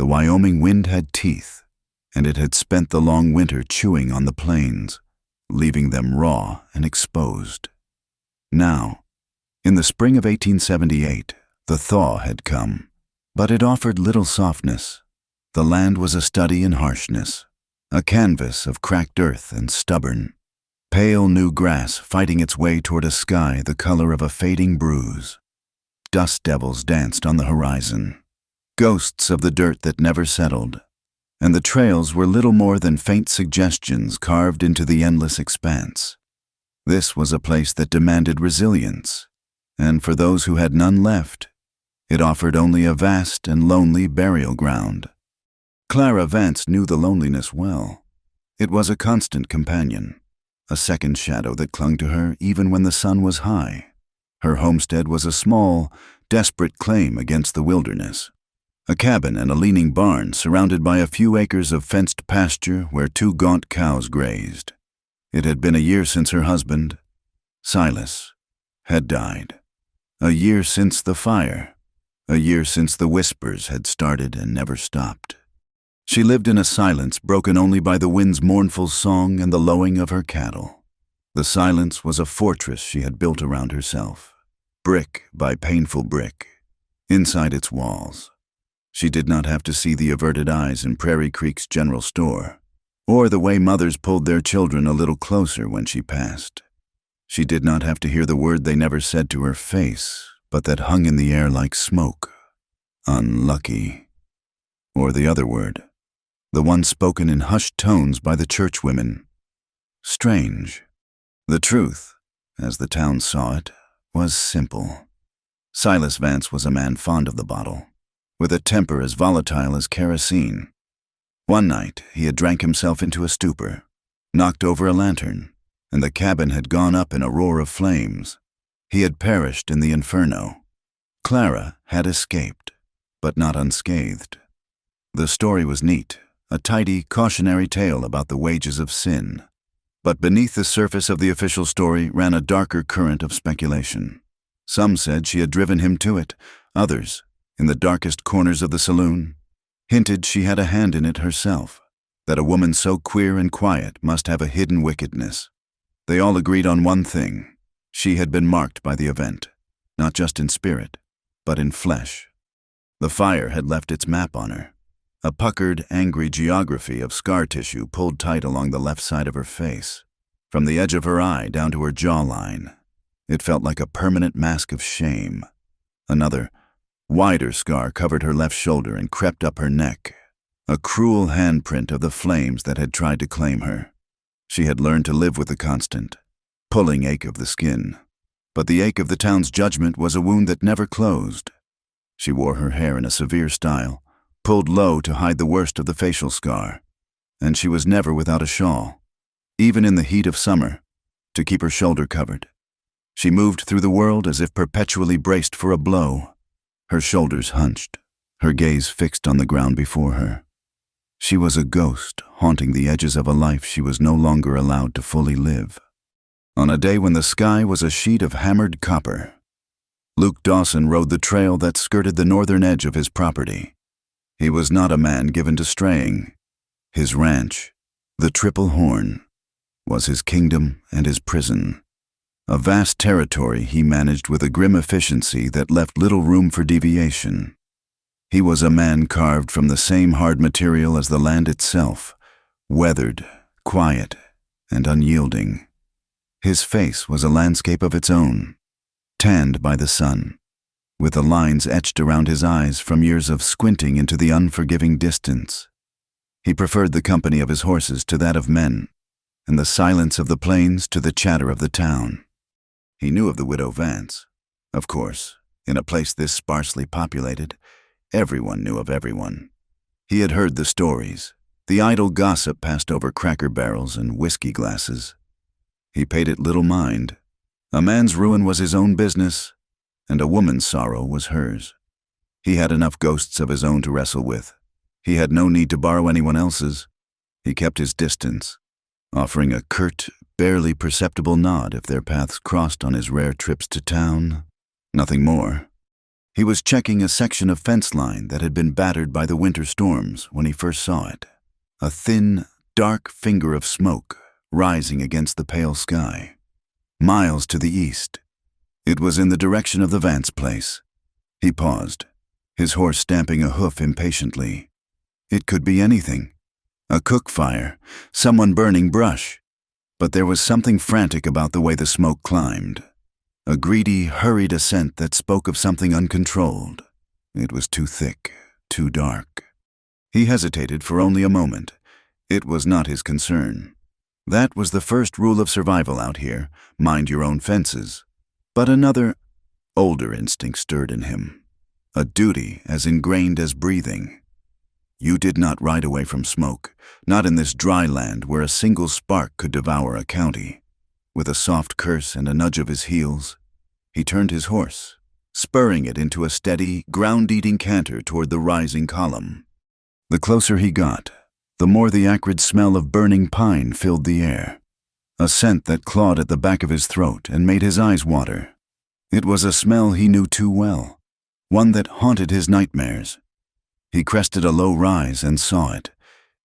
The Wyoming wind had teeth, and it had spent the long winter chewing on the plains, leaving them raw and exposed. Now, in the spring of 1878, the thaw had come, but it offered little softness. The land was a study in harshness, a canvas of cracked earth and stubborn, pale new grass fighting its way toward a sky the color of a fading bruise. Dust devils danced on the horizon, ghosts of the dirt that never settled, and the trails were little more than faint suggestions carved into the endless expanse. This was a place that demanded resilience, and for those who had none left, it offered only a vast and lonely burial ground. Clara Vance knew the loneliness well. It was a constant companion, a second shadow that clung to her even when the sun was high. Her homestead was a small, desperate claim against the wilderness. A cabin and a leaning barn surrounded by a few acres of fenced pasture where 2 gaunt cows grazed. It had been a year since her husband, Silas, had died. A year since the fire. A year since the whispers had started and never stopped. She lived in a silence broken only by the wind's mournful song and the lowing of her cattle. The silence was a fortress she had built around herself, brick by painful brick, inside its walls. She did not have to see the averted eyes in Prairie Creek's general store, or the way mothers pulled their children a little closer when she passed. She did not have to hear the word they never said to her face, but that hung in the air like smoke. Unlucky. Or the other word, the one spoken in hushed tones by the churchwomen. Strange. The truth, as the town saw it, was simple. Silas Vance was a man fond of the bottle, with a temper as volatile as kerosene. One night, he had drank himself into a stupor, knocked over a lantern, and the cabin had gone up in a roar of flames. He had perished in the inferno. Clara had escaped, but not unscathed. The story was neat, a tidy, cautionary tale about the wages of sin. But beneath the surface of the official story ran a darker current of speculation. Some said she had driven him to it. Others, in the darkest corners of the saloon, hinted she had a hand in it herself, that a woman so queer and quiet must have a hidden wickedness. They all agreed on one thing. She had been marked by the event, not just in spirit, but in flesh. The fire had left its map on her, a puckered, angry geography of scar tissue pulled tight along the left side of her face, from the edge of her eye down to her jawline. It felt like a permanent mask of shame. Another, wider scar covered her left shoulder and crept up her neck, a cruel handprint of the flames that had tried to claim her. She had learned to live with the constant, pulling ache of the skin, but the ache of the town's judgment was a wound that never closed. She wore her hair in a severe style, pulled low to hide the worst of the facial scar, and she was never without a shawl, even in the heat of summer, to keep her shoulder covered. She moved through the world as if perpetually braced for a blow, her shoulders hunched, her gaze fixed on the ground before her. She was a ghost haunting the edges of a life she was no longer allowed to fully live. On a day when the sky was a sheet of hammered copper, Luke Dawson rode the trail that skirted the northern edge of his property. He was not a man given to straying. His ranch, the Triple Horn, was his kingdom and his prison. A vast territory he managed with a grim efficiency that left little room for deviation. He was a man carved from the same hard material as the land itself, weathered, quiet, and unyielding. His face was a landscape of its own, tanned by the sun, with the lines etched around his eyes from years of squinting into the unforgiving distance. He preferred the company of his horses to that of men, and the silence of the plains to the chatter of the town. He knew of the widow Vance. Of course, in a place this sparsely populated, everyone knew of everyone. He had heard the stories. The idle gossip passed over cracker barrels and whiskey glasses. He paid it little mind. A man's ruin was his own business, and a woman's sorrow was hers. He had enough ghosts of his own to wrestle with. He had no need to borrow anyone else's. He kept his distance, offering a curt, barely perceptible nod if their paths crossed on his rare trips to town. Nothing more. He was checking a section of fence line that had been battered by the winter storms when he first saw it. A thin, dark finger of smoke rising against the pale sky. Miles to the east. It was in the direction of the Vance place. He paused, his horse stamping a hoof impatiently. It could be anything. A cook fire, someone burning brush. But there was something frantic about the way the smoke climbed. A greedy, hurried ascent that spoke of something uncontrolled. It was too thick, too dark. He hesitated for only a moment. It was not his concern. That was the first rule of survival out here, mind your own fences. But another, older instinct stirred in him. A duty as ingrained as breathing. You did not ride away from smoke, not in this dry land where a single spark could devour a county. With a soft curse and a nudge of his heels, he turned his horse, spurring it into a steady, ground-eating canter toward the rising column. The closer he got, the more the acrid smell of burning pine filled the air, a scent that clawed at the back of his throat and made his eyes water. It was a smell he knew too well, one that haunted his nightmares. He crested a low rise and saw it.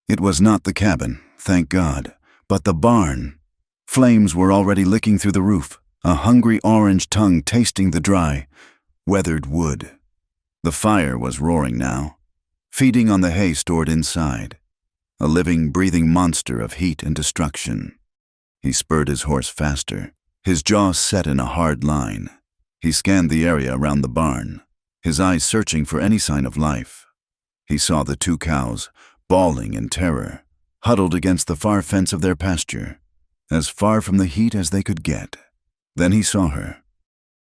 It was not the cabin, thank God, but the barn. Flames were already licking through the roof, a hungry orange tongue tasting the dry, weathered wood. The fire was roaring now, feeding on the hay stored inside, a living, breathing monster of heat and destruction. He spurred his horse faster, his jaw set in a hard line. He scanned the area around the barn, his eyes searching for any sign of life. He saw the two cows, bawling in terror, huddled against the far fence of their pasture, as far from the heat as they could get. Then he saw her.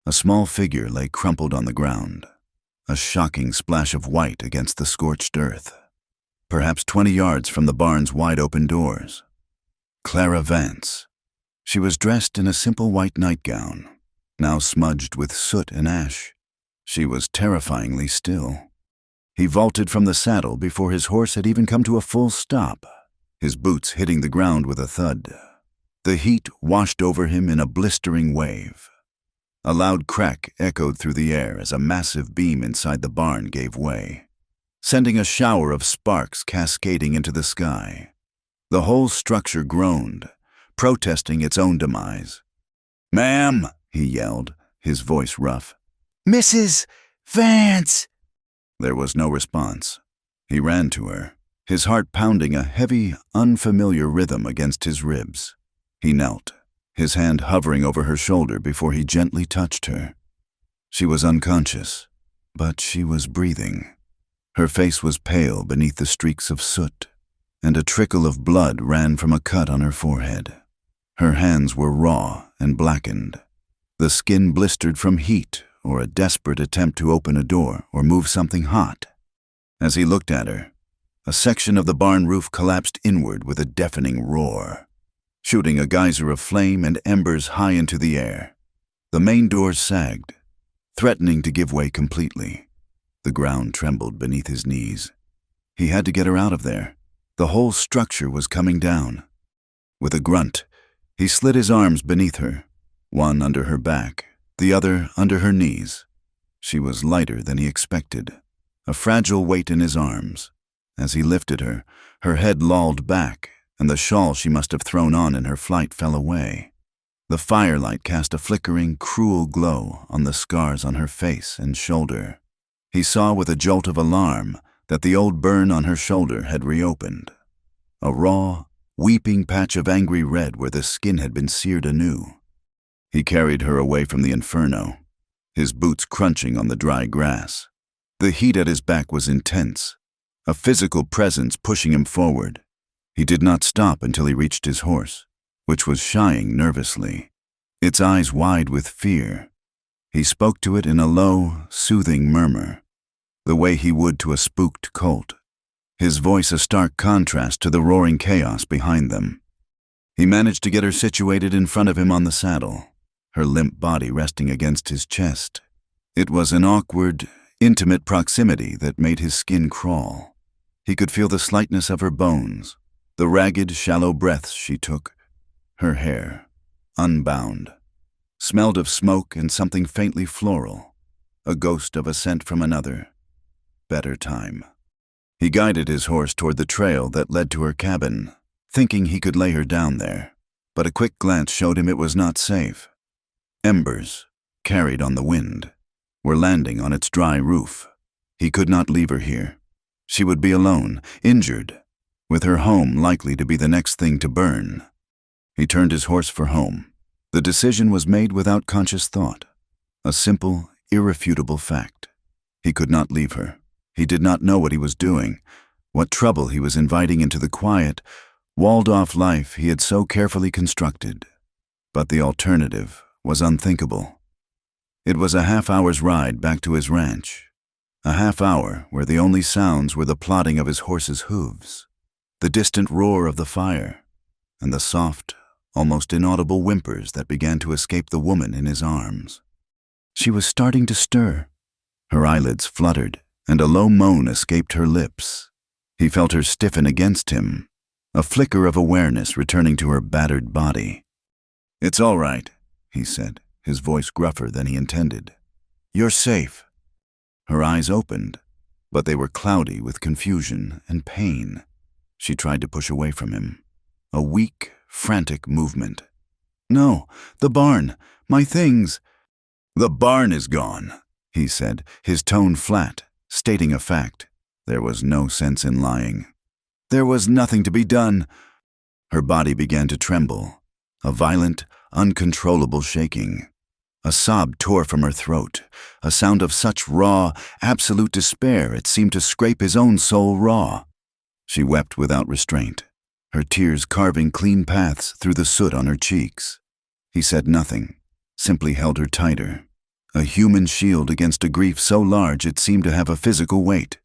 A small figure lay crumpled on the ground, a shocking splash of white against the scorched earth, perhaps 20 yards from the barn's wide-open doors. Clara Vance. She was dressed in a simple white nightgown, now smudged with soot and ash. She was terrifyingly still. He vaulted from the saddle before his horse had even come to a full stop, his boots hitting the ground with a thud. The heat washed over him in a blistering wave. A loud crack echoed through the air as a massive beam inside the barn gave way, sending a shower of sparks cascading into the sky. The whole structure groaned, protesting its own demise. "Ma'am," he yelled, his voice rough. "Mrs. Vance!" There was no response. He ran to her, his heart pounding a heavy, unfamiliar rhythm against his ribs. He knelt, his hand hovering over her shoulder before he gently touched her. She was unconscious, but she was breathing. Her face was pale beneath the streaks of soot, and a trickle of blood ran from a cut on her forehead. Her hands were raw and blackened, the skin blistered from heat or a desperate attempt to open a door or move something hot. As he looked at her, a section of the barn roof collapsed inward with a deafening roar, shooting a geyser of flame and embers high into the air. The main doors sagged, threatening to give way completely. The ground trembled beneath his knees. He had to get her out of there. The whole structure was coming down. With a grunt, he slid his arms beneath her, one under her back, the other under her knees. She was lighter than he expected, a fragile weight in his arms. As he lifted her, her head lolled back, and the shawl she must have thrown on in her flight fell away. The firelight cast a flickering, cruel glow on the scars on her face and shoulder. He saw with a jolt of alarm that the old burn on her shoulder had reopened. A raw, weeping patch of angry red where the skin had been seared anew. He carried her away from the inferno, his boots crunching on the dry grass. The heat at his back was intense, a physical presence pushing him forward. He did not stop until he reached his horse, which was shying nervously, its eyes wide with fear. He spoke to it in a low, soothing murmur, the way he would to a spooked colt, his voice a stark contrast to the roaring chaos behind them. He managed to get her situated in front of him on the saddle, her limp body resting against his chest. It was an awkward, intimate proximity that made his skin crawl. He could feel the slightness of her bones, the ragged, shallow breaths she took. Her hair, unbound, smelled of smoke and something faintly floral. a ghost of a scent from another, better time. He guided his horse toward the trail that led to her cabin, thinking he could lay her down there, but a quick glance showed him it was not safe. Embers, carried on the wind, were landing on its dry roof. He could not leave her here. She would be alone, injured, with her home likely to be the next thing to burn. He turned his horse for home. The decision was made without conscious thought, a simple, irrefutable fact. He could not leave her. He did not know what he was doing, what trouble he was inviting into the quiet, walled-off life he had so carefully constructed. But the alternative was unthinkable. It was a half-hour's ride back to his ranch, a half-hour where the only sounds were the plodding of his horse's hooves, the distant roar of the fire, and the soft, almost inaudible whimpers that began to escape the woman in his arms. She was starting to stir. Her eyelids fluttered, and a low moan escaped her lips. He felt her stiffen against him, a flicker of awareness returning to her battered body. "It's all right," he said, his voice gruffer than he intended. "You're safe." Her eyes opened, but they were cloudy with confusion and pain. She tried to push away from him, a weak, frantic movement. "No, the barn, my things." "The barn is gone," he said, his tone flat, stating a fact. There was no sense in lying. "There was nothing to be done." Her body began to tremble, a violent, uncontrollable shaking. A sob tore from her throat, a sound of such raw, absolute despair it seemed to scrape his own soul raw. She wept without restraint, her tears carving clean paths through the soot on her cheeks. He said nothing, simply held her tighter, a human shield against a grief so large it seemed to have a physical weight.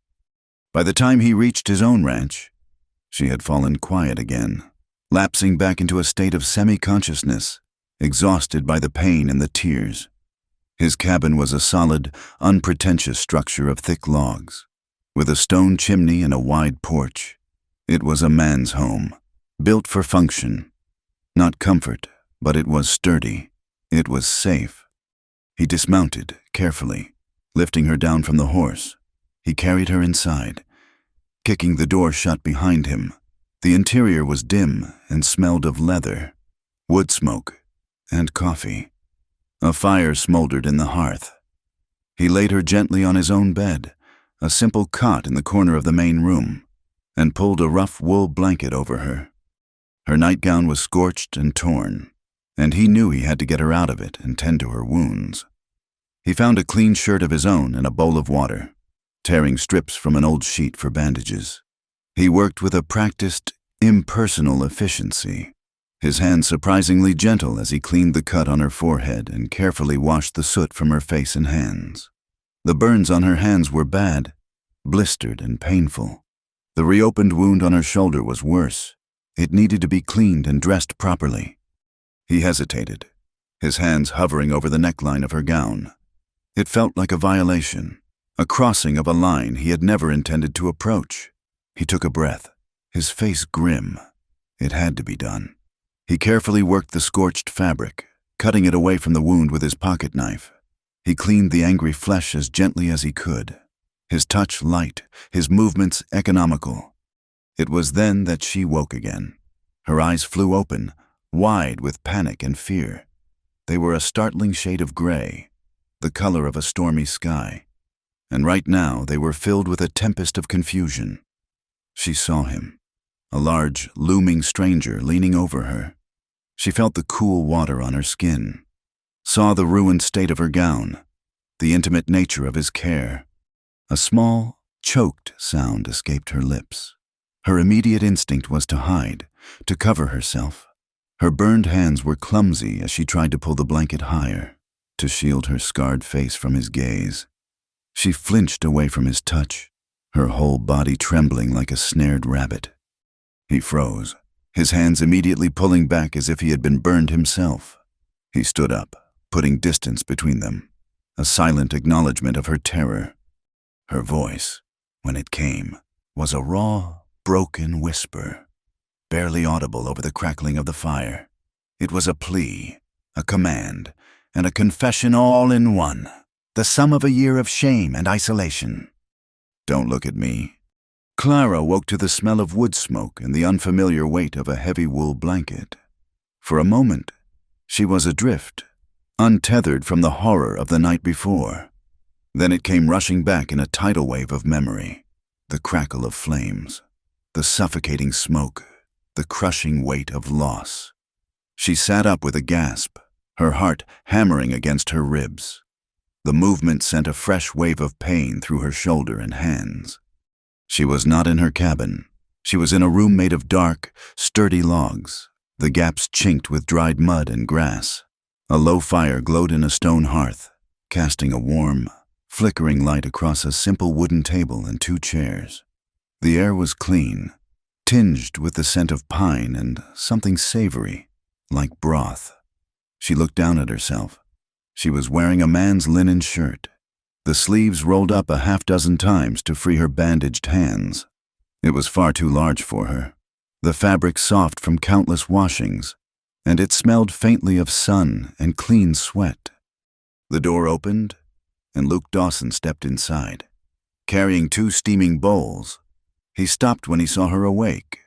By the time he reached his own ranch, she had fallen quiet again, lapsing back into a state of semi-consciousness, exhausted by the pain and the tears. His cabin was a solid, unpretentious structure of thick logs, with a stone chimney and a wide porch. It was a man's home, built for function. Not comfort, but it was sturdy. It was safe. He dismounted, carefully, lifting her down from the horse. He carried her inside, kicking the door shut behind him. The interior was dim and smelled of leather, wood smoke, and coffee. A fire smoldered in the hearth. He laid her gently on his own bed, a simple cot in the corner of the main room, and pulled a rough wool blanket over her. Her nightgown was scorched and torn, and he knew he had to get her out of it and tend to her wounds. He found a clean shirt of his own and a bowl of water, tearing strips from an old sheet for bandages. He worked with a practiced, impersonal efficiency, his hands surprisingly gentle as he cleaned the cut on her forehead and carefully washed the soot from her face and hands. The burns on her hands were bad, blistered and painful. The reopened wound on her shoulder was worse. It needed to be cleaned and dressed properly. He hesitated, his hands hovering over the neckline of her gown. It felt like a violation, a crossing of a line he had never intended to approach. He took a breath, his face grim. It had to be done. He carefully worked the scorched fabric, cutting it away from the wound with his pocket knife. He cleaned the angry flesh as gently as he could, his touch light, his movements economical. It was then that she woke again. Her eyes flew open, wide with panic and fear. They were a startling shade of gray, the color of a stormy sky. And right now they were filled with a tempest of confusion. She saw him, a large, looming stranger leaning over her. She felt the cool water on her skin, saw the ruined state of her gown, the intimate nature of his care. A small, choked sound escaped her lips. Her immediate instinct was to hide, to cover herself. Her burned hands were clumsy as she tried to pull the blanket higher, to shield her scarred face from his gaze. She flinched away from his touch, her whole body trembling like a snared rabbit. He froze, his hands immediately pulling back as if he had been burned himself. He stood up, putting distance between them, a silent acknowledgement of her terror. Her voice, when it came, was a raw, broken whisper, barely audible over the crackling of the fire. It was a plea, a command, and a confession all in one. the sum of a year of shame and isolation. Don't look at me. Clara woke to the smell of wood smoke and the unfamiliar weight of a heavy wool blanket. For a moment, she was adrift, untethered from the horror of the night before. Then it came rushing back in a tidal wave of memory. The crackle of flames, the suffocating smoke, the crushing weight of loss. She sat up with a gasp, her heart hammering against her ribs. The movement sent a fresh wave of pain through her shoulder and hands. She was not in her cabin. She was in a room made of dark, sturdy logs, the gaps chinked with dried mud and grass. A low fire glowed in a stone hearth, casting a warm, flickering light across a simple wooden table and 2 chairs. The air was clean, tinged with the scent of pine and something savory, like broth. She looked down at herself. She was wearing a man's linen shirt, the sleeves rolled up a half-dozen times to free her bandaged hands. It was far too large for her, the fabric soft from countless washings, and it smelled faintly of sun and clean sweat. The door opened, and Luke Dawson stepped inside, carrying 2 steaming bowls. He stopped when he saw her awake,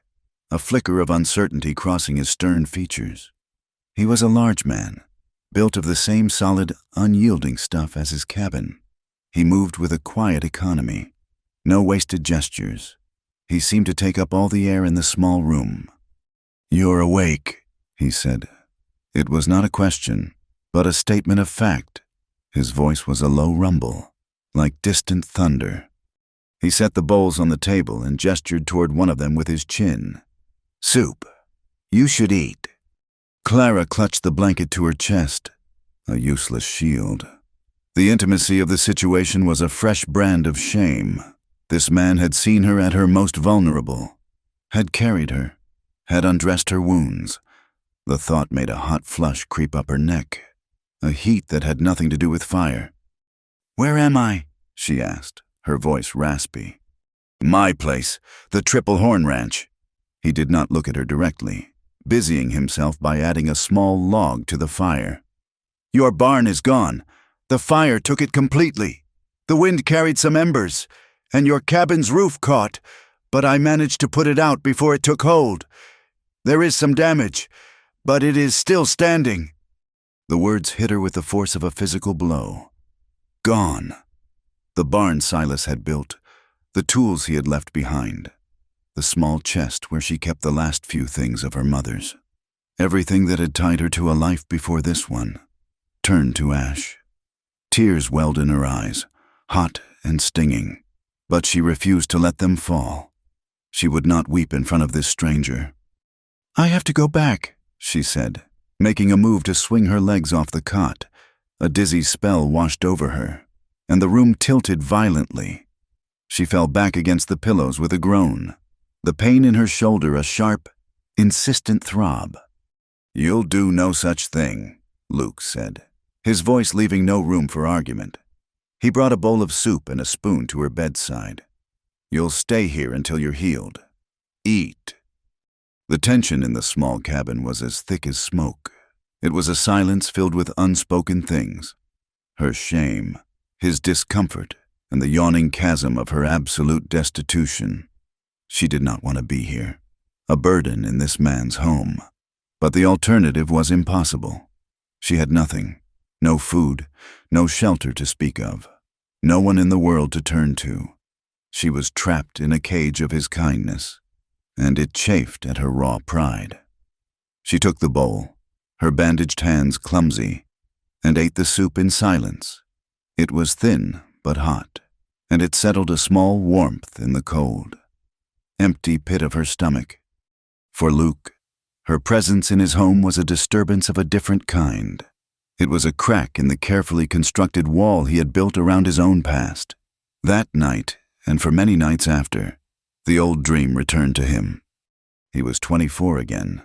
a flicker of uncertainty crossing his stern features. He was a large man, built of the same solid, unyielding stuff as his cabin. He moved with a quiet economy, no wasted gestures. He seemed to take up all the air in the small room. "You're awake," he said. It was not a question, but a statement of fact. His voice was a low rumble, like distant thunder. He set the bowls on the table and gestured toward one of them with his chin. "Soup. You should eat." Clara clutched the blanket to her chest, a useless shield. The intimacy of the situation was a fresh brand of shame. This man had seen her at her most vulnerable, had carried her, had undressed her wounds. The thought made a hot flush creep up her neck, a heat that had nothing to do with fire. "Where am I?" she asked, her voice raspy. "My place, the Triple Horn Ranch." He did not look at her directly, busying himself by adding a small log to the fire. "Your barn is gone. The fire took it completely. The wind carried some embers, and your cabin's roof caught, but I managed to put it out before it took hold. There is some damage, but it is still standing." The words hit her with the force of a physical blow. Gone. The barn Silas had built, the tools he had left behind, the small chest where she kept the last few things of her mother's. Everything that had tied her to a life before this one turned to ash. Tears welled in her eyes, hot and stinging, but she refused to let them fall. She would not weep in front of this stranger. "I have to go back," she said, making a move to swing her legs off the cot. A dizzy spell washed over her, and the room tilted violently. She fell back against the pillows with a groan, the pain in her shoulder a sharp, insistent throb. "You'll do no such thing," Luke said, his voice leaving no room for argument. He brought a bowl of soup and a spoon to her bedside. "You'll stay here until you're healed. Eat." The tension in the small cabin was as thick as smoke. It was a silence filled with unspoken things. Her shame, his discomfort, and the yawning chasm of her absolute destitution. She did not want to be here, a burden in this man's home. But the alternative was impossible. She had nothing. No food, no shelter to speak of, no one in the world to turn to. She was trapped in a cage of his kindness, and it chafed at her raw pride. She took the bowl, her bandaged hands clumsy, and ate the soup in silence. It was thin but hot, and it settled a small warmth in the cold, empty pit of her stomach. For Luke, her presence in his home was a disturbance of a different kind. It was a crack in the carefully constructed wall he had built around his own past. That night, and for many nights after, the old dream returned to him. He was 24 again,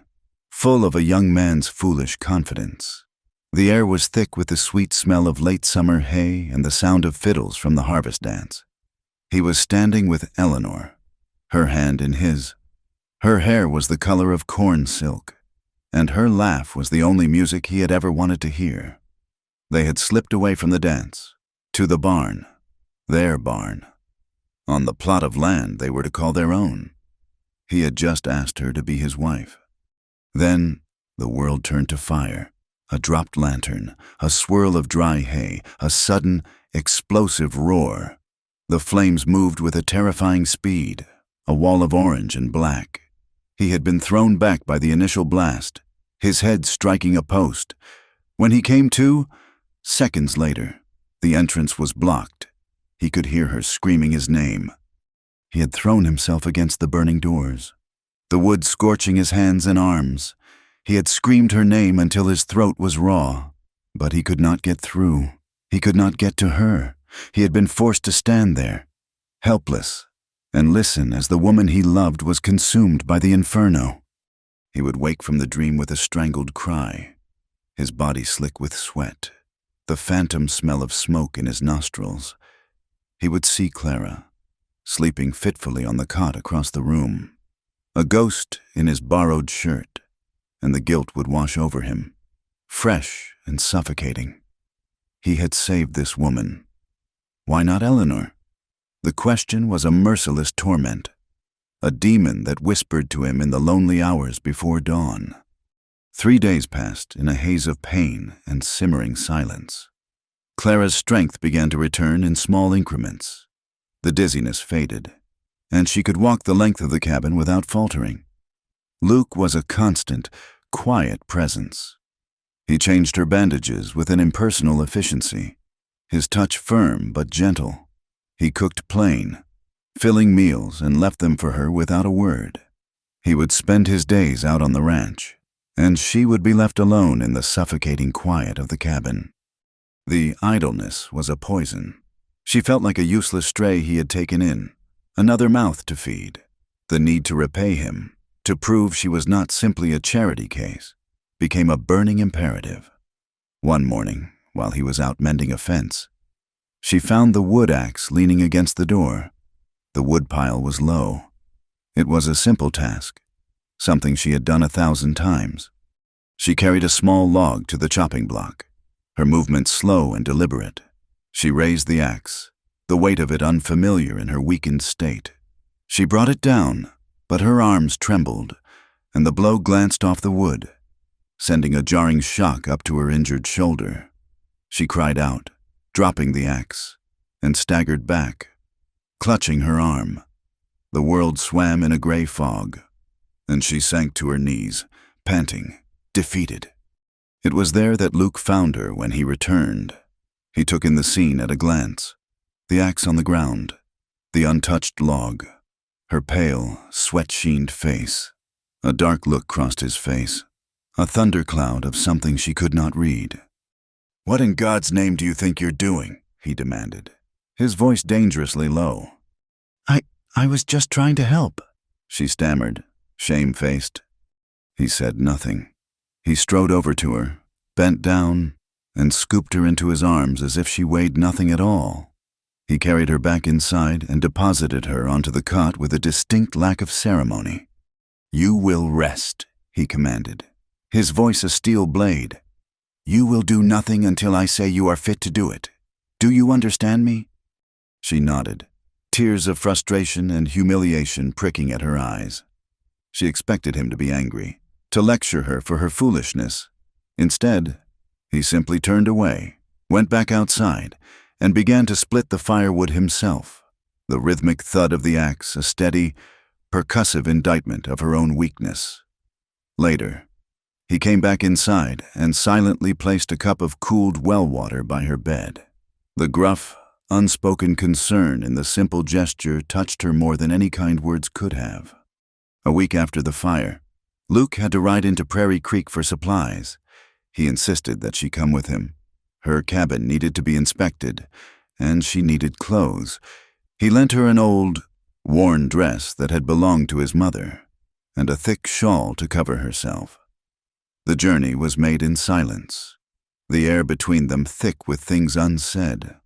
full of a young man's foolish confidence. The air was thick with the sweet smell of late summer hay and the sound of fiddles from the harvest dance. He was standing with Eleanor, her hand in his. Her hair was the color of corn silk, and her laugh was the only music he had ever wanted to hear. They had slipped away from the dance, To the barn. Their barn. On the plot of land they were to call their own. He had just asked her to be his wife. Then the world turned to fire. A dropped lantern, a swirl of dry hay, a sudden, explosive roar. The flames moved with a terrifying speed, a wall of orange and black. He had been thrown back by the initial blast, his head striking a post. When he came to, seconds later, the entrance was blocked. He could hear her screaming his name. He had thrown himself against the burning doors, the wood scorching his hands and arms. He had screamed her name until his throat was raw, but he could not get through. He could not get to her. He had been forced to stand there, helpless, and listen as the woman he loved was consumed by the inferno. He would wake from the dream with a strangled cry, his body slick with sweat, the phantom smell of smoke in his nostrils. He would see Clara, sleeping fitfully on the cot across the room, a ghost in his borrowed shirt, and the guilt would wash over him, fresh and suffocating. He had saved this woman. Why not Eleanor? The question was a merciless torment, a demon that whispered to him in the lonely hours before dawn. 3 days passed in a haze of pain and simmering silence. Clara's strength began to return in small increments. The dizziness faded, and she could walk the length of the cabin without faltering. Luke was a constant, quiet presence. He changed her bandages with an impersonal efficiency, his touch firm but gentle. He cooked plain, filling meals and left them for her without a word. He would spend his days out on the ranch, and she would be left alone in the suffocating quiet of the cabin. The idleness was a poison. She felt like a useless stray he had taken in, another mouth to feed. The need to repay him, to prove she was not simply a charity case, became a burning imperative. One morning, while he was out mending a fence, she found the wood axe leaning against the door. The woodpile was low. It was a simple task, something she had done 1,000 times. She carried a small log to the chopping block, her movements slow and deliberate. She raised the axe, the weight of it unfamiliar in her weakened state. She brought it down, but her arms trembled, and the blow glanced off the wood, sending a jarring shock up to her injured shoulder. She cried out, dropping the axe, and staggered back, clutching her arm. The world swam in a gray fog, and she sank to her knees, panting, defeated. It was there that Luke found her when he returned. He took in the scene at a glance, the axe on the ground, the untouched log, her pale, sweat-sheened face. A dark look crossed his face, a thundercloud of something she could not read. "What in God's name do you think you're doing?" he demanded, his voice dangerously low. I was just trying to help," she stammered, shame-faced. He said nothing. He strode over to her, bent down, and scooped her into his arms as if she weighed nothing at all. He carried her back inside and deposited her onto the cot with a distinct lack of ceremony. "You will rest," he commanded, his voice a steel blade. "You will do nothing until I say you are fit to do it. Do you understand me?" She nodded, tears of frustration and humiliation pricking at her eyes. She expected him to be angry, to lecture her for her foolishness. Instead, he simply turned away, went back outside, and began to split the firewood himself, the rhythmic thud of the axe a steady, percussive indictment of her own weakness. Later, he came back inside and silently placed a cup of cooled well water by her bed. The gruff, unspoken concern in the simple gesture touched her more than any kind words could have. A week after the fire, Luke had to ride into Prairie Creek for supplies. He insisted that she come with him. Her cabin needed to be inspected, and she needed clothes. He lent her an old, worn dress that had belonged to his mother, and a thick shawl to cover herself. The journey was made in silence, the air between them thick with things unsaid.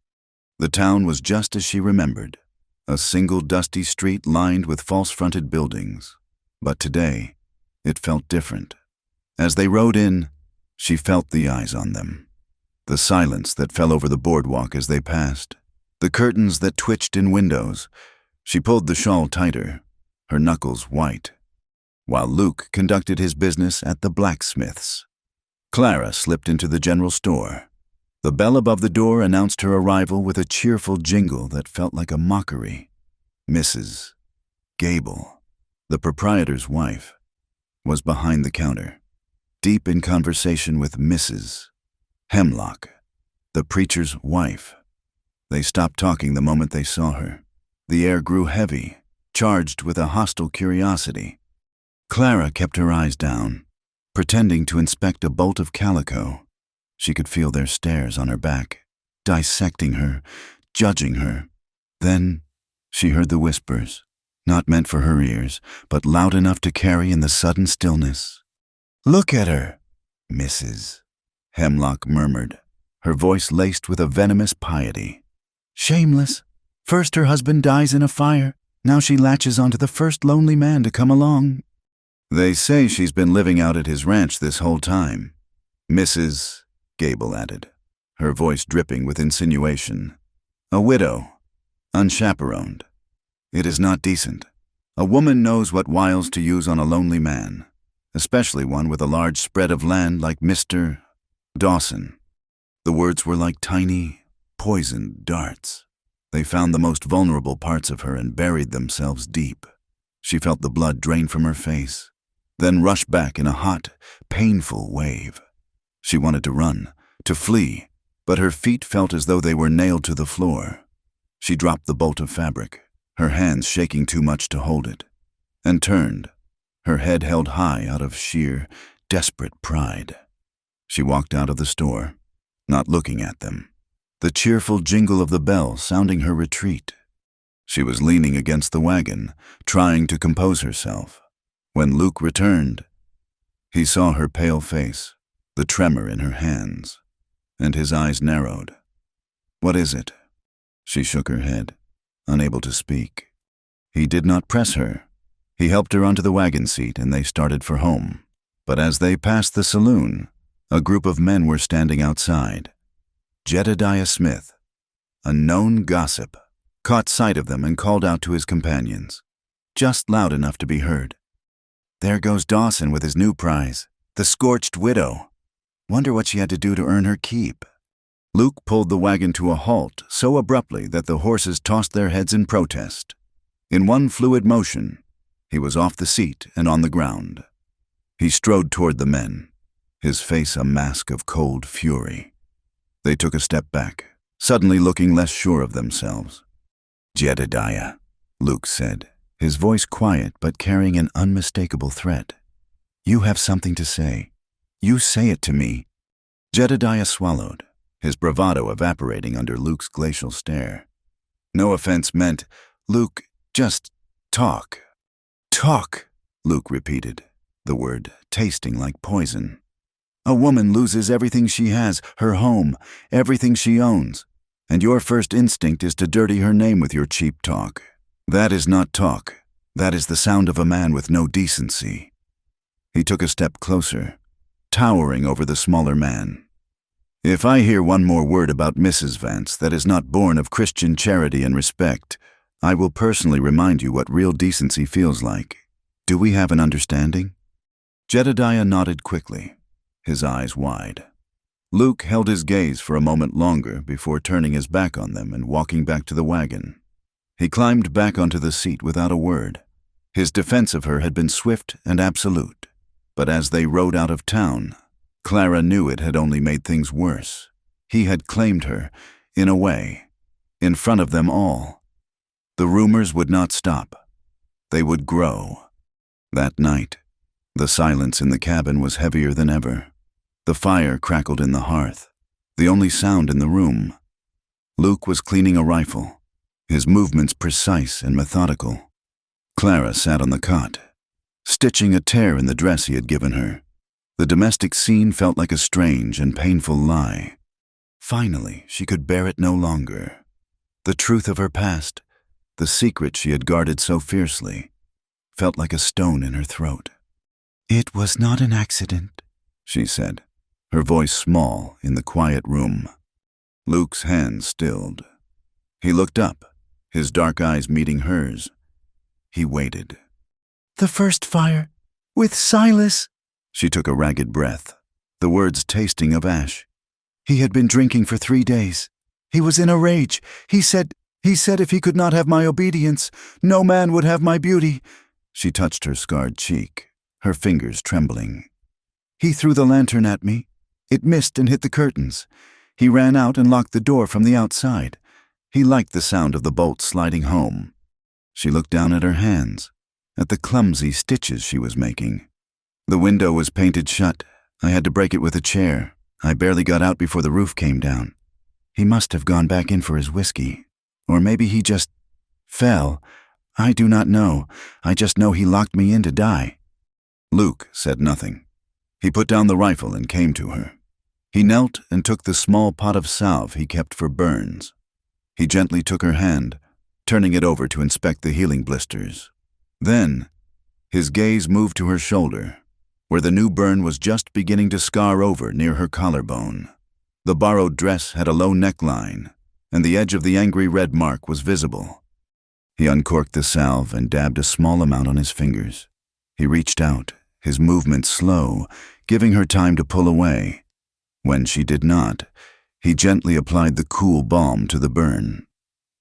The town was just as she remembered, a single dusty street lined with false-fronted buildings. But today, it felt different. As they rode in, she felt the eyes on them, The silence that fell over the boardwalk as they passed. The curtains that twitched in windows. She pulled the shawl tighter, her knuckles white, while Luke conducted his business at the blacksmith's. Clara slipped into the general store. The bell above the door announced her arrival with a cheerful jingle that felt like a mockery. Mrs. Gable, the proprietor's wife, was behind the counter, deep in conversation with Mrs. Hemlock, the preacher's wife. They stopped talking the moment they saw her. The air grew heavy, charged with a hostile curiosity. Clara kept her eyes down, pretending to inspect a bolt of calico. She could feel their stares on her back, dissecting her, judging her. Then she heard the whispers, not meant for her ears, but loud enough to carry in the sudden stillness. "Look at her," Mrs. Hemlock murmured, her voice laced with a venomous piety. "Shameless. First her husband dies in a fire, now she latches onto the first lonely man to come along." "They say she's been living out at his ranch this whole time," Mrs. Gable added, her voice dripping with insinuation. "A widow, unchaperoned. It is not decent. A woman knows what wiles to use on a lonely man, especially one with a large spread of land like Mr. Dawson." The words were like tiny, poisoned darts. They found the most vulnerable parts of her and buried themselves deep. She felt the blood drain from her face, then rush back in a hot, painful wave. She wanted to run, to flee, but her feet felt as though they were nailed to the floor. She dropped the bolt of fabric, her hands shaking too much to hold it, and turned, her head held high out of sheer, desperate pride. She walked out of the store, not looking at them, the cheerful jingle of the bell sounding her retreat. She was leaning against the wagon, trying to compose herself. When Luke returned, he saw her pale face, the tremor in her hands, and his eyes narrowed. "What is it?" She shook her head, unable to speak. He did not press her. He helped her onto the wagon seat and they started for home. But as they passed the saloon, a group of men were standing outside. Jedediah Smith, a known gossip, caught sight of them and called out to his companions, just loud enough to be heard. "There goes Dawson with his new prize, the scorched widow. Wonder what she had to do to earn her keep." Luke pulled the wagon to a halt so abruptly that the horses tossed their heads in protest. In one fluid motion, he was off the seat and on the ground. He strode toward the men, his face a mask of cold fury. They took a step back, suddenly looking less sure of themselves. "Jedediah," Luke said, his voice quiet but carrying an unmistakable threat. "You have something to say. You say it to me." Jedediah swallowed, his bravado evaporating under Luke's glacial stare. "No offense meant, Luke, just talk." "Talk," Luke repeated, the word tasting like poison. "A woman loses everything she has, her home, everything she owns, and your first instinct is to dirty her name with your cheap talk. That is not talk. That is the sound of a man with no decency." He took a step closer, towering over the smaller man. "If I hear one more word about Mrs. Vance that is not born of Christian charity and respect, I will personally remind you what real decency feels like. Do we have an understanding?" Jedediah nodded quickly, his eyes wide. Luke held his gaze for a moment longer before turning his back on them and walking back to the wagon. He climbed back onto the seat without a word. His defense of her had been swift and absolute, but as they rode out of town, Clara knew it had only made things worse. He had claimed her, in a way, in front of them all. The rumors would not stop. They would grow. That night, the silence in the cabin was heavier than ever. The fire crackled in the hearth, the only sound in the room. Luke was cleaning a rifle, his movements precise and methodical. Clara sat on the cot, stitching a tear in the dress he had given her. The domestic scene felt like a strange and painful lie. Finally, she could bear it no longer. The truth of her past, the secret she had guarded so fiercely, felt like a stone in her throat. "It was not an accident," she said, her voice small in the quiet room. Luke's hands stilled. He looked up, his dark eyes meeting hers. He waited. "The first fire, with Silas." She took a ragged breath, the words tasting of ash. "He had been drinking for 3 days. He was in a rage. He said if he could not have my obedience, no man would have my beauty." She touched her scarred cheek, her fingers trembling. "He threw the lantern at me. It missed and hit the curtains. He ran out and locked the door from the outside. He liked the sound of the bolt sliding home." She looked down at her hands, at the clumsy stitches she was making. "The window was painted shut. I had to break it with a chair. I barely got out before the roof came down. He must have gone back in for his whiskey. Or maybe he just fell. I do not know. I just know he locked me in to die." Luke said nothing. He put down the rifle and came to her. He knelt and took the small pot of salve he kept for burns. He gently took her hand, turning it over to inspect the healing blisters. Then, his gaze moved to her shoulder, where the new burn was just beginning to scar over near her collarbone. The borrowed dress had a low neckline, and the edge of the angry red mark was visible. He uncorked the salve and dabbed a small amount on his fingers. He reached out, his movements slow, giving her time to pull away. When she did not, he gently applied the cool balm to the burn.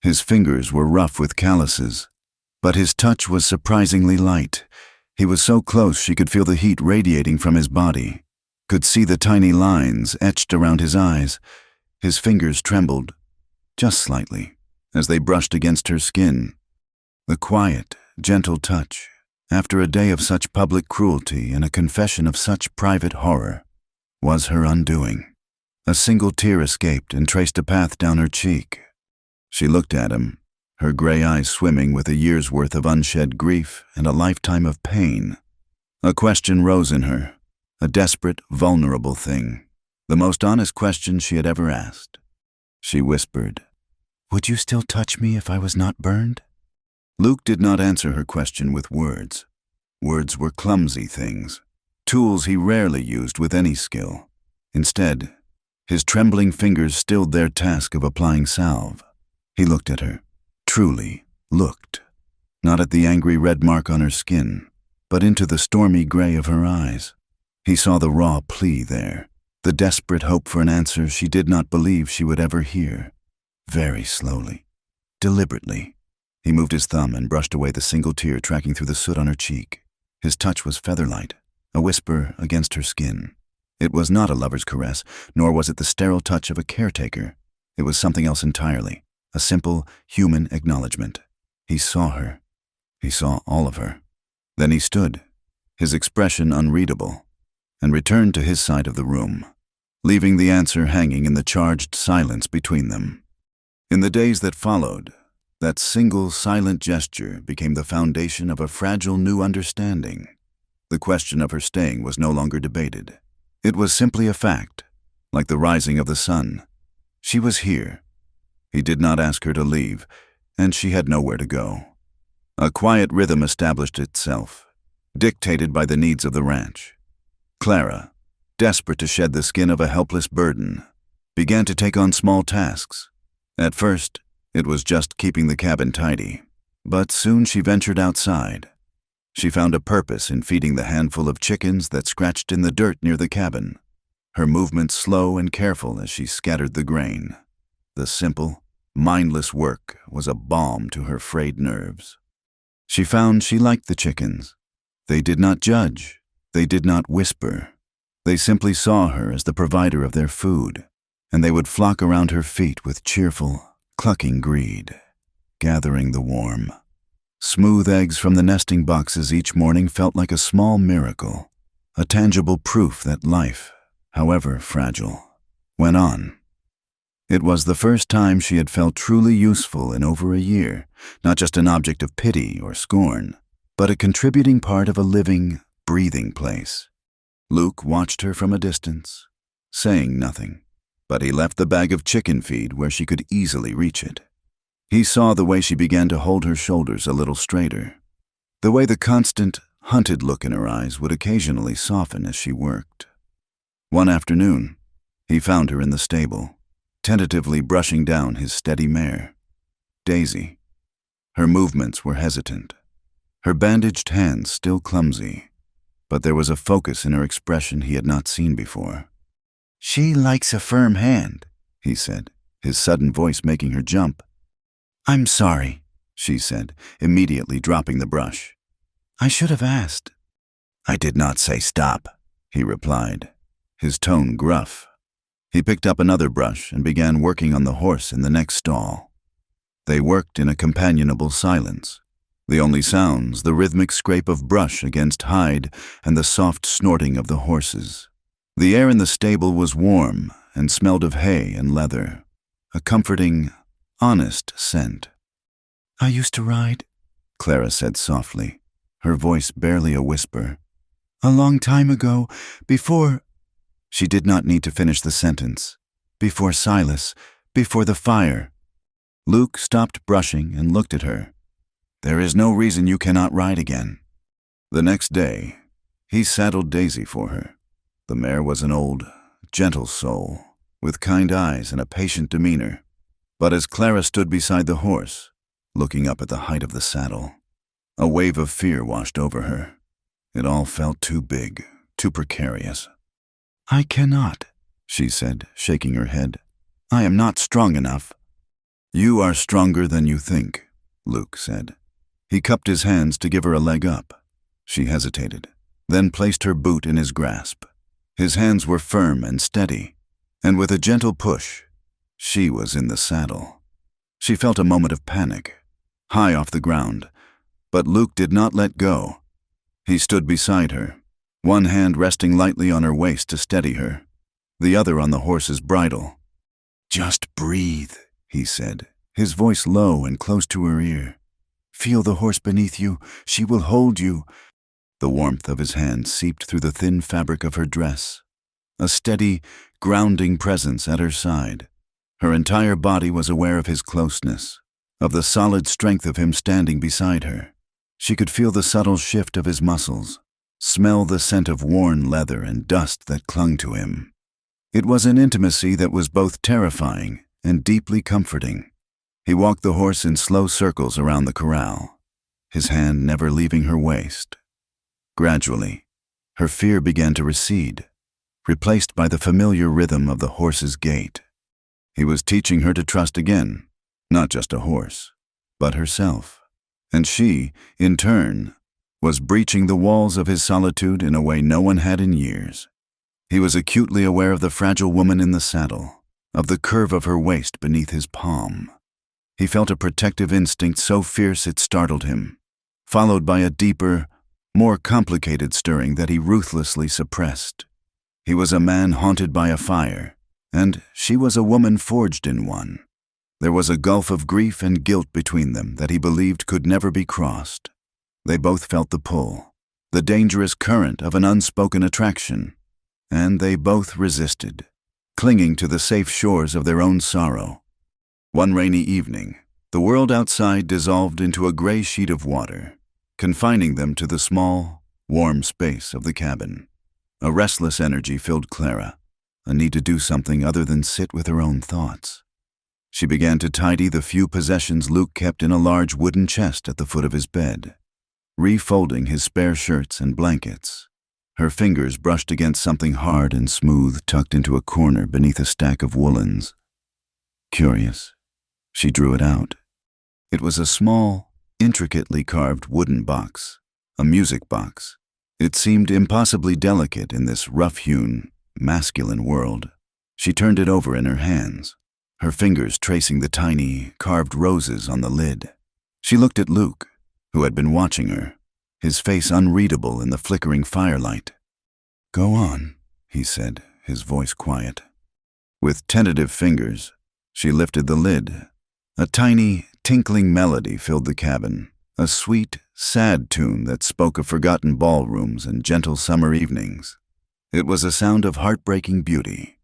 His fingers were rough with calluses, but his touch was surprisingly light. He was so close she could feel the heat radiating from his body, could see the tiny lines etched around his eyes. His fingers trembled, just slightly, as they brushed against her skin. The quiet, gentle touch, after a day of such public cruelty and a confession of such private horror, was her undoing. A single tear escaped and traced a path down her cheek. She looked at him, her gray eyes swimming with a year's worth of unshed grief and a lifetime of pain. A question rose in her, a desperate, vulnerable thing, the most honest question she had ever asked. She whispered, "Would you still touch me if I was not burned?" Luke did not answer her question with words. Words were clumsy things, tools he rarely used with any skill. Instead, his trembling fingers stilled their task of applying salve. He looked at her, truly looked, not at the angry red mark on her skin, but into the stormy gray of her eyes. He saw the raw plea there, the desperate hope for an answer she did not believe she would ever hear. Very slowly, deliberately, he moved his thumb and brushed away the single tear tracking through the soot on her cheek. His touch was feather-light, a whisper against her skin. It was not a lover's caress, nor was it the sterile touch of a caretaker. It was something else entirely, a simple, human acknowledgement. He saw her. He saw all of her. Then he stood, his expression unreadable, and returned to his side of the room, leaving the answer hanging in the charged silence between them. In the days that followed, that single silent gesture became the foundation of a fragile new understanding. The question of her staying was no longer debated. It was simply a fact, like the rising of the sun. She was here. He did not ask her to leave, and she had nowhere to go. A quiet rhythm established itself, dictated by the needs of the ranch. Clara, desperate to shed the skin of a helpless burden, began to take on small tasks. At first, it was just keeping the cabin tidy, but soon she ventured outside. She found a purpose in feeding the handful of chickens that scratched in the dirt near the cabin, her movements slow and careful as she scattered the grain. The simple, mindless work was a balm to her frayed nerves. She found she liked the chickens. They did not judge. They did not whisper. They simply saw her as the provider of their food, and they would flock around her feet with cheerful, clucking greed, gathering the warm. Smooth eggs from the nesting boxes each morning felt like a small miracle, a tangible proof that life, however fragile, went on. It was the first time she had felt truly useful in over a year, not just an object of pity or scorn, but a contributing part of a living, breathing place. Luke watched her from a distance, saying nothing, but he left the bag of chicken feed where she could easily reach it. He saw the way she began to hold her shoulders a little straighter, the way the constant, hunted look in her eyes would occasionally soften as she worked. One afternoon, he found her in the stable, tentatively brushing down his steady mare, Daisy. Her movements were hesitant, her bandaged hands still clumsy, but there was a focus in her expression he had not seen before. She likes a firm hand, he said, his sudden voice making her jump. I'm sorry, she said, immediately dropping the brush. I should have asked. I did not say stop, he replied, his tone gruff. He picked up another brush and began working on the horse in the next stall. They worked in a companionable silence, the only sounds the rhythmic scrape of brush against hide and the soft snorting of the horses. The air in the stable was warm and smelled of hay and leather, a comforting, honest scent. I used to ride, Clara said softly, her voice barely a whisper. A long time ago, before... She did not need to finish the sentence. Before Silas, before the fire. Luke stopped brushing and looked at her. There is no reason you cannot ride again. The next day, he saddled Daisy for her. The mare was an old, gentle soul, with kind eyes and a patient demeanor. But as Clara stood beside the horse, looking up at the height of the saddle, a wave of fear washed over her. It all felt too big, too precarious. I cannot, she said, shaking her head. I am not strong enough. You are stronger than you think, Luke said. He cupped his hands to give her a leg up. She hesitated, then placed her boot in his grasp. His hands were firm and steady, and with a gentle push, she was in the saddle. She felt a moment of panic, high off the ground, but Luke did not let go. He stood beside her, one hand resting lightly on her waist to steady her, the other on the horse's bridle. Just breathe, he said, his voice low and close to her ear. Feel the horse beneath you. She will hold you. The warmth of his hand seeped through the thin fabric of her dress, a steady, grounding presence at her side. Her entire body was aware of his closeness, of the solid strength of him standing beside her. She could feel the subtle shift of his muscles, smell the scent of worn leather and dust that clung to him. It was an intimacy that was both terrifying and deeply comforting. He walked the horse in slow circles around the corral, his hand never leaving her waist. Gradually, her fear began to recede, replaced by the familiar rhythm of the horse's gait. He was teaching her to trust again, not just a horse, but herself. And she, in turn, was breaching the walls of his solitude in a way no one had in years. He was acutely aware of the fragile woman in the saddle, of the curve of her waist beneath his palm. He felt a protective instinct so fierce it startled him, followed by a deeper, more complicated stirring that he ruthlessly suppressed. He was a man haunted by a fire, and she was a woman forged in one. There was a gulf of grief and guilt between them that he believed could never be crossed. They both felt the pull, the dangerous current of an unspoken attraction, and they both resisted, clinging to the safe shores of their own sorrow. One rainy evening, the world outside dissolved into a gray sheet of water, confining them to the small, warm space of the cabin. A restless energy filled Clara, a need to do something other than sit with her own thoughts. She began to tidy the few possessions Luke kept in a large wooden chest at the foot of his bed, refolding his spare shirts and blankets. Her fingers brushed against something hard and smooth tucked into a corner beneath a stack of woolens. Curious, she drew it out. It was a small, intricately carved wooden box, a music box. It seemed impossibly delicate in this rough-hewn, masculine world. She turned it over in her hands, her fingers tracing the tiny, carved roses on the lid. She looked at Luke, who had been watching her, his face unreadable in the flickering firelight. "Go on," he said, his voice quiet. With tentative fingers, she lifted the lid. A tiny, tinkling melody filled the cabin, a sweet, sad tune that spoke of forgotten ballrooms and gentle summer evenings. It was a sound of heartbreaking beauty.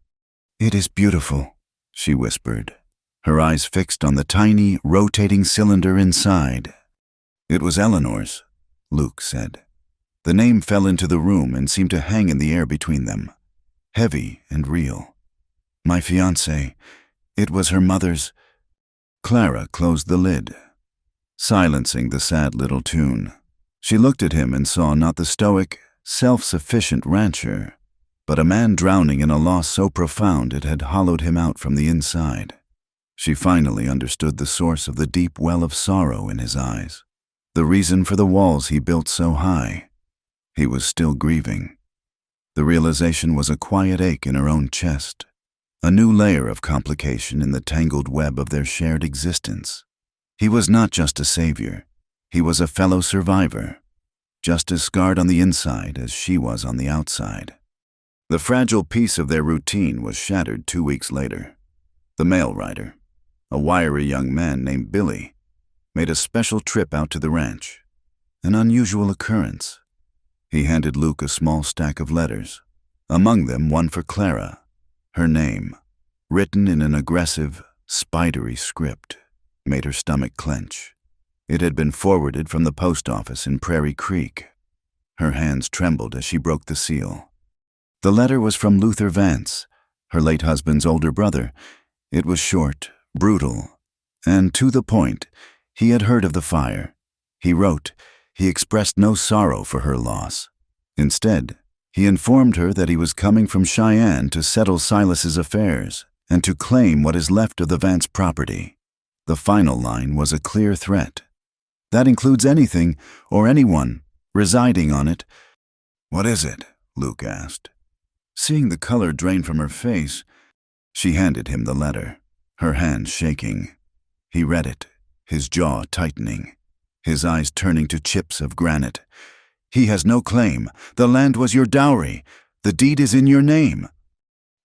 "It is beautiful," she whispered, her eyes fixed on the tiny, rotating cylinder inside. "It was Eleanor's," Luke said. The name fell into the room and seemed to hang in the air between them. heavy and real. My fiancé, it was her mother's. Clara closed the lid, silencing the sad little tune. She looked at him and saw not the stoic, self-sufficient rancher, but a man drowning in a loss so profound it had hollowed him out from the inside. She finally understood the source of the deep well of sorrow in his eyes, the reason for the walls he built so high. He was still grieving. The realization was a quiet ache in her own chest, a new layer of complication in the tangled web of their shared existence. He was not just a savior, he was a fellow survivor, just as scarred on the inside as she was on the outside. The fragile piece of their routine was shattered 2 weeks later. The mail rider, a wiry young man named Billy, made a special trip out to the ranch, an unusual occurrence. He handed Luke a small stack of letters, among them one for Clara, her name, written in an aggressive, spidery script, made her stomach clench. It had been forwarded from the post office in Prairie Creek. Her hands trembled as she broke the seal. The letter was from Luther Vance, her late husband's older brother. It was short, brutal, and to the point. He had heard of the fire. He wrote, he expressed no sorrow for her loss. Instead, he informed her that he was coming from Cheyenne to settle Silas's affairs and to claim what is left of the Vance property. The final line was a clear threat. That includes anything or anyone residing on it. What is it? Luke asked. Seeing the color drain from her face, she handed him the letter, her hands shaking. He read it, his jaw tightening, his eyes turning to chips of granite. He has no claim. The land was your dowry. The deed is in your name.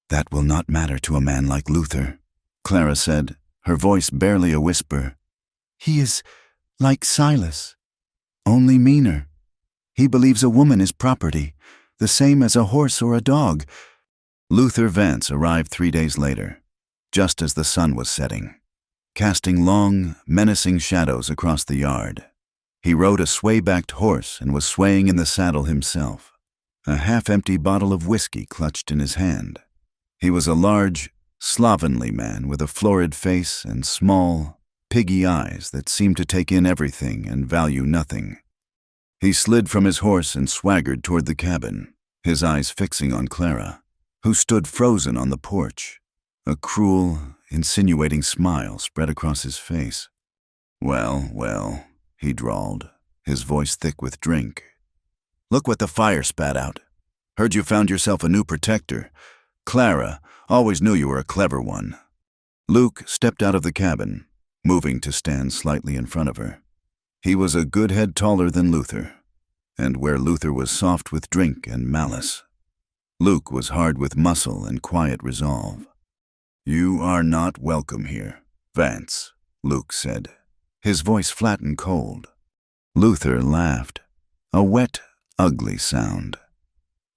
That will not matter to a man like Luther, Clara said, her voice barely a whisper. He is like Silas, only meaner. He believes a woman is property, the same as a horse or a dog. Luther Vance arrived 3 days later, just as the sun was setting, casting long, menacing shadows across the yard. He rode a sway-backed horse and was swaying in the saddle himself, a half-empty bottle of whiskey clutched in his hand. He was a large, slovenly man with a florid face and small, piggy eyes that seemed to take in everything and value nothing. He slid from his horse and swaggered toward the cabin, his eyes fixing on Clara, who stood frozen on the porch. A cruel, insinuating smile spread across his face. Well, well, he drawled, his voice thick with drink. Look what the fire spat out. Heard you found yourself a new protector. Clara, always knew you were a clever one. Luke stepped out of the cabin, moving to stand slightly in front of her. He was a good head taller than Luther, and where Luther was soft with drink and malice, Luke was hard with muscle and quiet resolve. You are not welcome here, Vance, Luke said, his voice flat and cold. Luther laughed, a wet, ugly sound.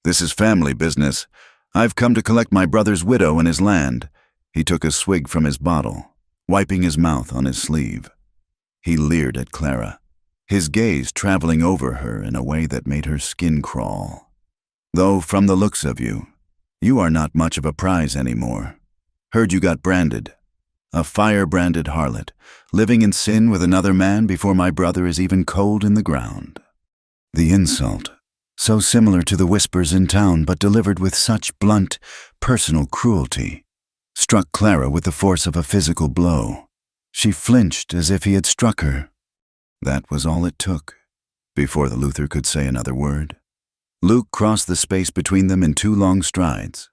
This is family business. I've come to collect my brother's widow and his land. He took a swig from his bottle, wiping his mouth on his sleeve. He leered at Clara, his gaze traveling over her in a way that made her skin crawl. Though from the looks of you, you are not much of a prize anymore. Heard you got branded. A fire-branded harlot, living in sin with another man before my brother is even cold in the ground. The insult, so similar to the whispers in town but delivered with such blunt, personal cruelty, struck Clara with the force of a physical blow. She flinched as if he had struck her. That was all it took, before the Luther could say another word. Luke crossed the space between them in 2 long strides.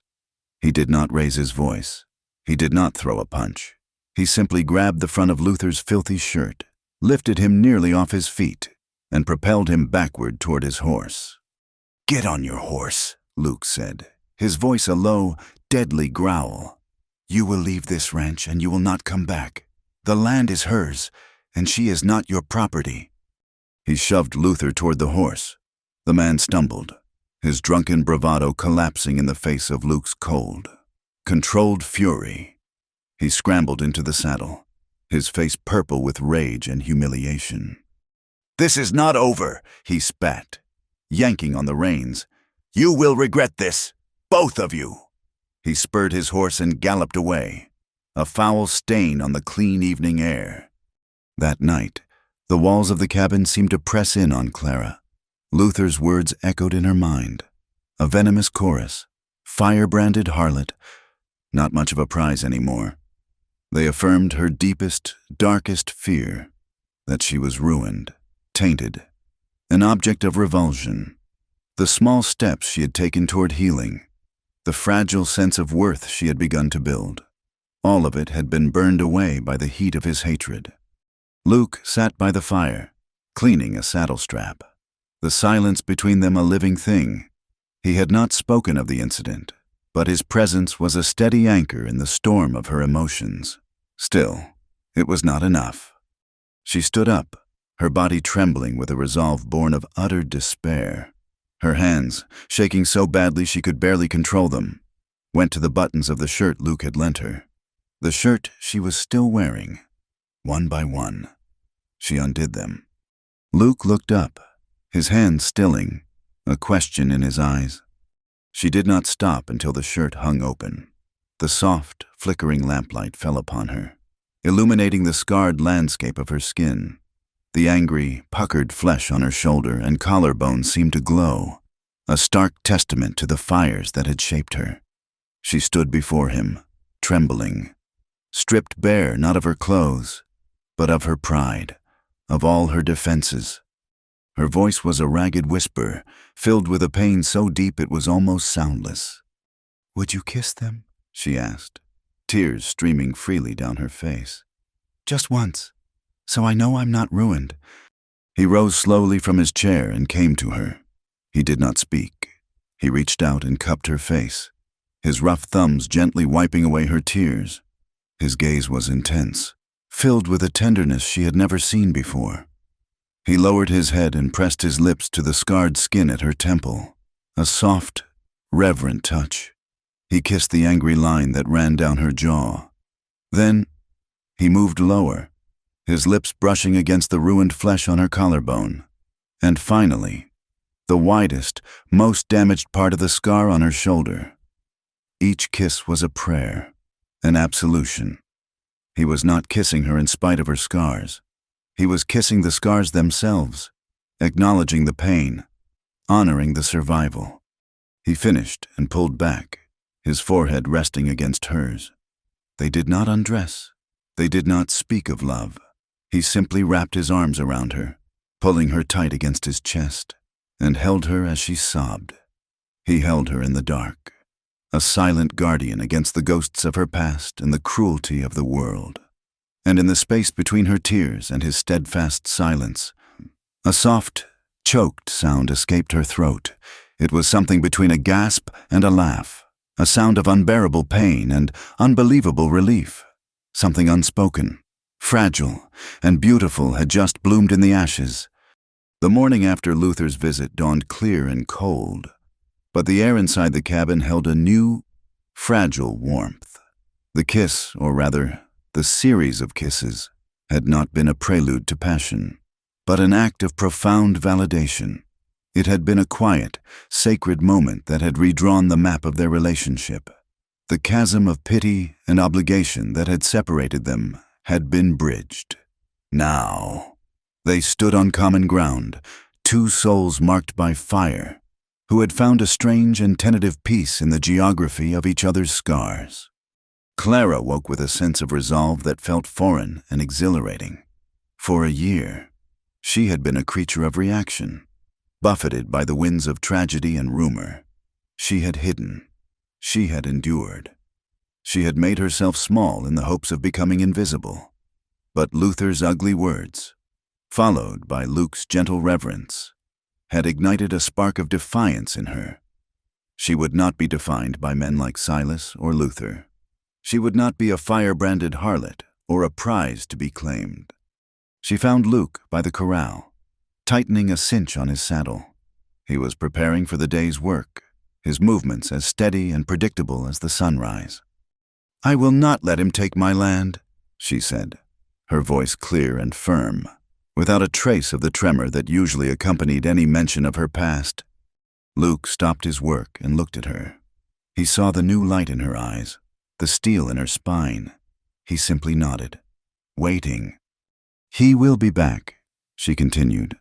He did not raise his voice. He did not throw a punch. He simply grabbed the front of Luther's filthy shirt, lifted him nearly off his feet, and propelled him backward toward his horse. Get on your horse, Luke said, his voice a low, deadly growl. You will leave this ranch and you will not come back. The land is hers, and she is not your property. He shoved Luther toward the horse. The man stumbled, his drunken bravado collapsing in the face of Luke's cold, controlled fury. He scrambled into the saddle, his face purple with rage and humiliation. This is not over, he spat, yanking on the reins. You will regret this, both of you. He spurred his horse and galloped away, a foul stain on the clean evening air. That night, the walls of the cabin seemed to press in on Clara. Luther's words echoed in her mind, a venomous chorus, fire-branded harlot, not much of a prize anymore. They affirmed her deepest, darkest fear, that she was ruined, tainted, an object of revulsion. The small steps she had taken toward healing, the fragile sense of worth she had begun to build, all of it had been burned away by the heat of his hatred. Luke sat by the fire, cleaning a saddle strap, the silence between them a living thing. He had not spoken of the incident, but his presence was a steady anchor in the storm of her emotions. Still, it was not enough. She stood up, her body trembling with a resolve born of utter despair. Her hands, shaking so badly she could barely control them, went to the buttons of the shirt Luke had lent her. The shirt she was still wearing. One by one, she undid them. Luke looked up, his hands stilling, a question in his eyes. She did not stop until the shirt hung open. The soft, flickering lamplight fell upon her, illuminating the scarred landscape of her skin. The angry, puckered flesh on her shoulder and collarbone seemed to glow, a stark testament to the fires that had shaped her. She stood before him, trembling, stripped bare not of her clothes, but of her pride, of all her defenses. Her voice was a ragged whisper, filled with a pain so deep it was almost soundless. "Would you kiss them?" she asked, tears streaming freely down her face. "Just once, so I know I'm not ruined." He rose slowly from his chair and came to her. He did not speak. He reached out and cupped her face, his rough thumbs gently wiping away her tears. His gaze was intense, filled with a tenderness she had never seen before. He lowered his head and pressed his lips to the scarred skin at her temple, a soft, reverent touch. He kissed the angry line that ran down her jaw. Then, he moved lower, his lips brushing against the ruined flesh on her collarbone. And finally, the widest, most damaged part of the scar on her shoulder. Each kiss was a prayer, an absolution. He was not kissing her in spite of her scars. He was kissing the scars themselves, acknowledging the pain, honoring the survival. He finished and pulled back, his forehead resting against hers. They did not undress. They did not speak of love. He simply wrapped his arms around her, pulling her tight against his chest, and held her as she sobbed. He held her in the dark, a silent guardian against the ghosts of her past and the cruelty of the world. And in the space between her tears and his steadfast silence, a soft, choked sound escaped her throat. It was something between a gasp and a laugh, a sound of unbearable pain and unbelievable relief. Something unspoken, fragile, and beautiful had just bloomed in the ashes. The morning after Luther's visit dawned clear and cold, but the air inside the cabin held a new, fragile warmth. The kiss, or rather, the series of kisses, had not been a prelude to passion, but an act of profound validation. It had been a quiet, sacred moment that had redrawn the map of their relationship. The chasm of pity and obligation that had separated them had been bridged. Now, they stood on common ground, two souls marked by fire, who had found a strange and tentative peace in the geography of each other's scars. Clara woke with a sense of resolve that felt foreign and exhilarating. For a year, she had been a creature of reaction, buffeted by the winds of tragedy and rumor. She had hidden. She had endured. She had made herself small in the hopes of becoming invisible. But Luther's ugly words, followed by Luke's gentle reverence, had ignited a spark of defiance in her. She would not be defined by men like Silas or Luther. She would not be a fire-branded harlot or a prize to be claimed. She found Luke by the corral, tightening a cinch on his saddle. He was preparing for the day's work, his movements as steady and predictable as the sunrise. "I will not let him take my land," she said, her voice clear and firm, without a trace of the tremor that usually accompanied any mention of her past. Luke stopped his work and looked at her. He saw the new light in her eyes, the steel in her spine. He simply nodded, waiting. "He will be back," she continued.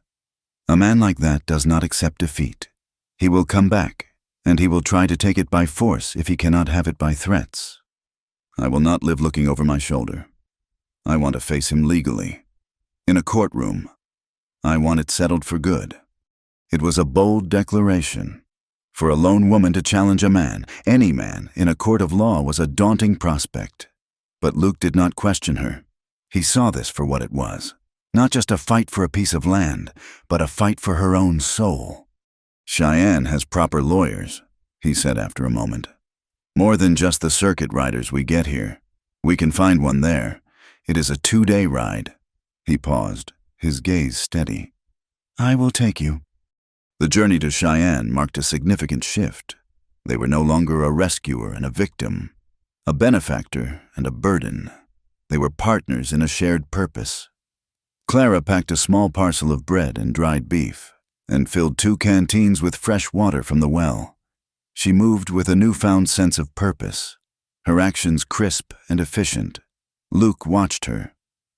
"A man like that does not accept defeat. He will come back, and he will try to take it by force if he cannot have it by threats. I will not live looking over my shoulder. I want to face him legally, in a courtroom. I want it settled for good." It was a bold declaration. For a lone woman to challenge a man, any man, in a court of law was a daunting prospect. But Luke did not question her. He saw this for what it was. Not just a fight for a piece of land, but a fight for her own soul. "Cheyenne has proper lawyers," he said after a moment. "More than just the circuit riders we get here. We can find one there. It is a 2-day ride." He paused, his gaze steady. "I will take you." The journey to Cheyenne marked a significant shift. They were no longer a rescuer and a victim, a benefactor and a burden. They were partners in a shared purpose. Clara packed a small parcel of bread and dried beef, and filled 2 canteens with fresh water from the well. She moved with a newfound sense of purpose, her actions crisp and efficient. Luke watched her,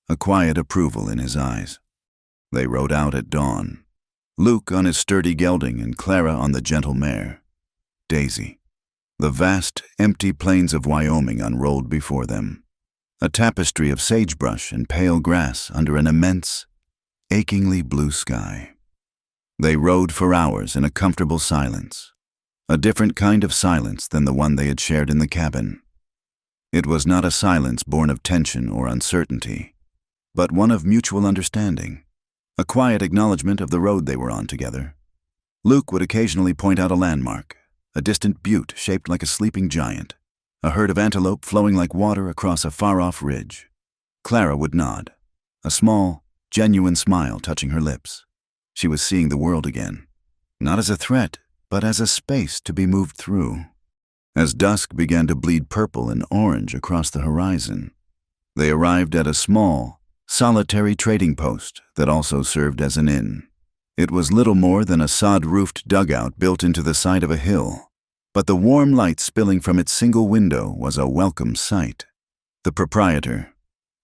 a quiet approval in his eyes. They rode out at dawn. Luke on his sturdy gelding and Clara on the gentle mare, Daisy. The vast, empty plains of Wyoming unrolled before them, a tapestry of sagebrush and pale grass under an immense, achingly blue sky. They rode for hours in a comfortable silence, a different kind of silence than the one they had shared in the cabin. It was not a silence born of tension or uncertainty, but one of mutual understanding. A quiet acknowledgement of the road they were on together. Luke would occasionally point out a landmark, a distant butte shaped like a sleeping giant, a herd of antelope flowing like water across a far-off ridge. Clara would nod, a small, genuine smile touching her lips. She was seeing the world again, not as a threat, but as a space to be moved through. As dusk began to bleed purple and orange across the horizon, they arrived at a small, solitary trading post that also served as an inn. It was little more than a sod-roofed dugout built into the side of a hill, but the warm light spilling from its single window was a welcome sight. The proprietor,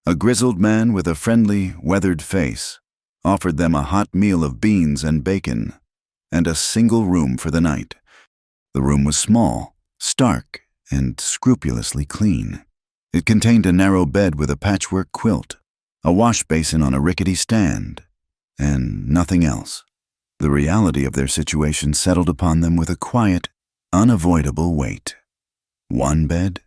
a grizzled man with a friendly, weathered face, offered them a hot meal of beans and bacon, and a single room for the night. The room was small, stark, and scrupulously clean. It contained a narrow bed with a patchwork quilt, a wash basin on a rickety stand, and nothing else. The reality of their situation settled upon them with a quiet, unavoidable weight. "One bed?"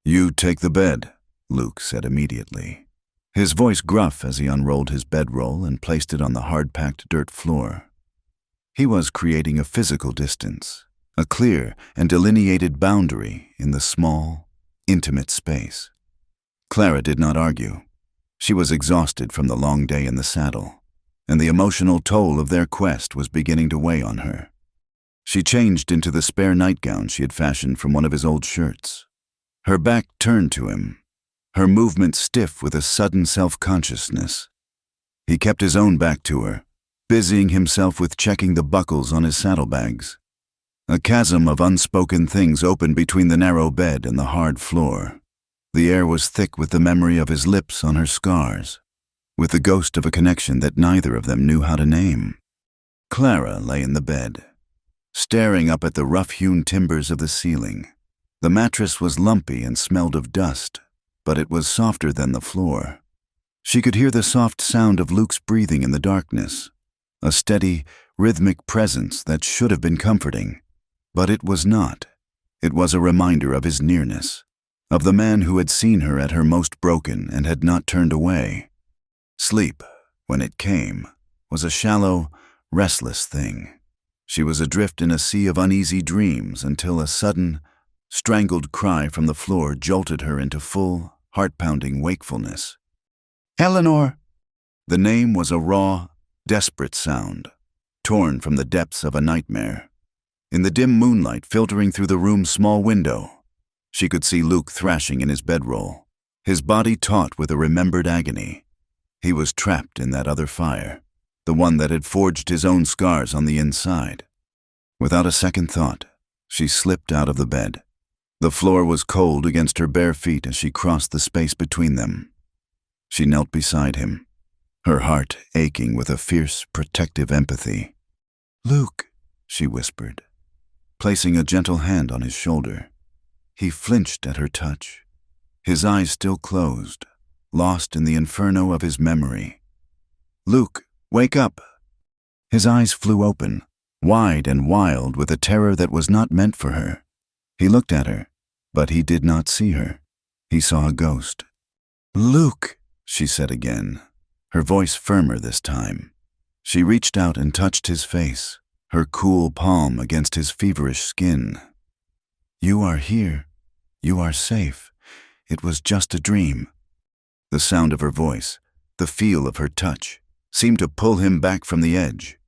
"You take the bed," Luke said immediately, his voice gruff as he unrolled his bedroll and placed it on the hard-packed dirt floor. He was creating a physical distance, a clear and delineated boundary in the small, intimate space. Clara did not argue. She was exhausted from the long day in the saddle, and the emotional toll of their quest was beginning to weigh on her. She changed into the spare nightgown she had fashioned from one of his old shirts. Her back turned to him, her movement stiff with a sudden self-consciousness. He kept his own back to her, busying himself with checking the buckles on his saddlebags. A chasm of unspoken things opened between the narrow bed and the hard floor. The air was thick with the memory of his lips on her scars, with the ghost of a connection that neither of them knew how to name. Clara lay in the bed, staring up at the rough-hewn timbers of the ceiling. The mattress was lumpy and smelled of dust, but it was softer than the floor. She could hear the soft sound of Luke's breathing in the darkness, a steady, rhythmic presence that should have been comforting, but it was not. It was a reminder of his nearness, of the man who had seen her at her most broken and had not turned away. Sleep, when it came, was a shallow, restless thing. She was adrift in a sea of uneasy dreams until a sudden, strangled cry from the floor jolted her into full, heart-pounding wakefulness. "Eleanor!" The name was a raw, desperate sound, torn from the depths of a nightmare. In the dim moonlight filtering through the room's small window, she could see Luke thrashing in his bedroll, his body taut with a remembered agony. He was trapped in that other fire, the one that had forged his own scars on the inside. Without a second thought, She slipped out of the bed. The floor was cold against her bare feet as she crossed the space between them. She knelt beside him, her heart aching with a fierce, protective empathy. Luke, she whispered, placing a gentle hand on his shoulder. He flinched at her touch, his eyes still closed, lost in the inferno of his memory. Luke, wake up! His eyes flew open, wide and wild with a terror that was not meant for her. He looked at her, but he did not see her. He saw a ghost. Luke, she said again, her voice firmer this time. She reached out and touched his face, her cool palm against his feverish skin. You are here. You are safe. It was just a dream. The sound of her voice, the feel of her touch, seemed to pull him back from the edge.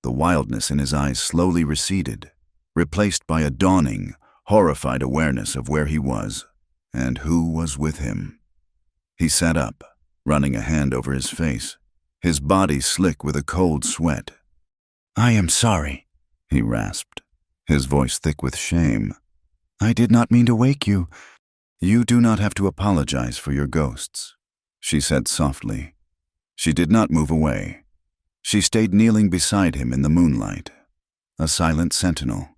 The wildness in his eyes slowly receded, replaced by a dawning, horrified awareness of where he was and who was with him. He sat up, running a hand over his face, his body slick with a cold sweat. I am sorry, he rasped, his voice thick with shame. I did not mean to wake you. You do not have to apologize for your ghosts, she said softly. She did not move away. She stayed kneeling beside him in the moonlight, a silent sentinel.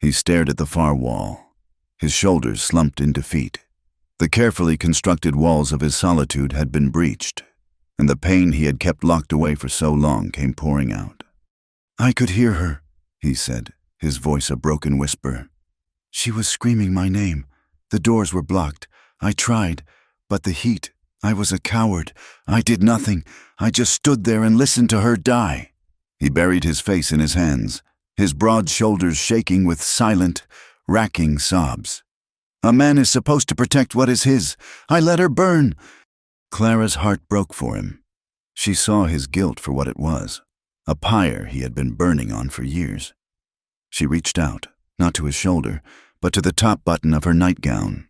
He stared at the far wall, his shoulders slumped in defeat. The carefully constructed walls of his solitude had been breached, and the pain he had kept locked away for so long came pouring out. I could hear her, he said, his voice a broken whisper. She was screaming my name. The doors were blocked. I tried, but the heat, I was a coward. I did nothing. I just stood there and listened to her die. He buried his face in his hands, his broad shoulders shaking with silent, racking sobs. A man is supposed to protect what is his. I let her burn. Clara's heart broke for him. She saw his guilt for what it was, a pyre he had been burning on for years. She reached out, not to his shoulder, but to the top button of her nightgown.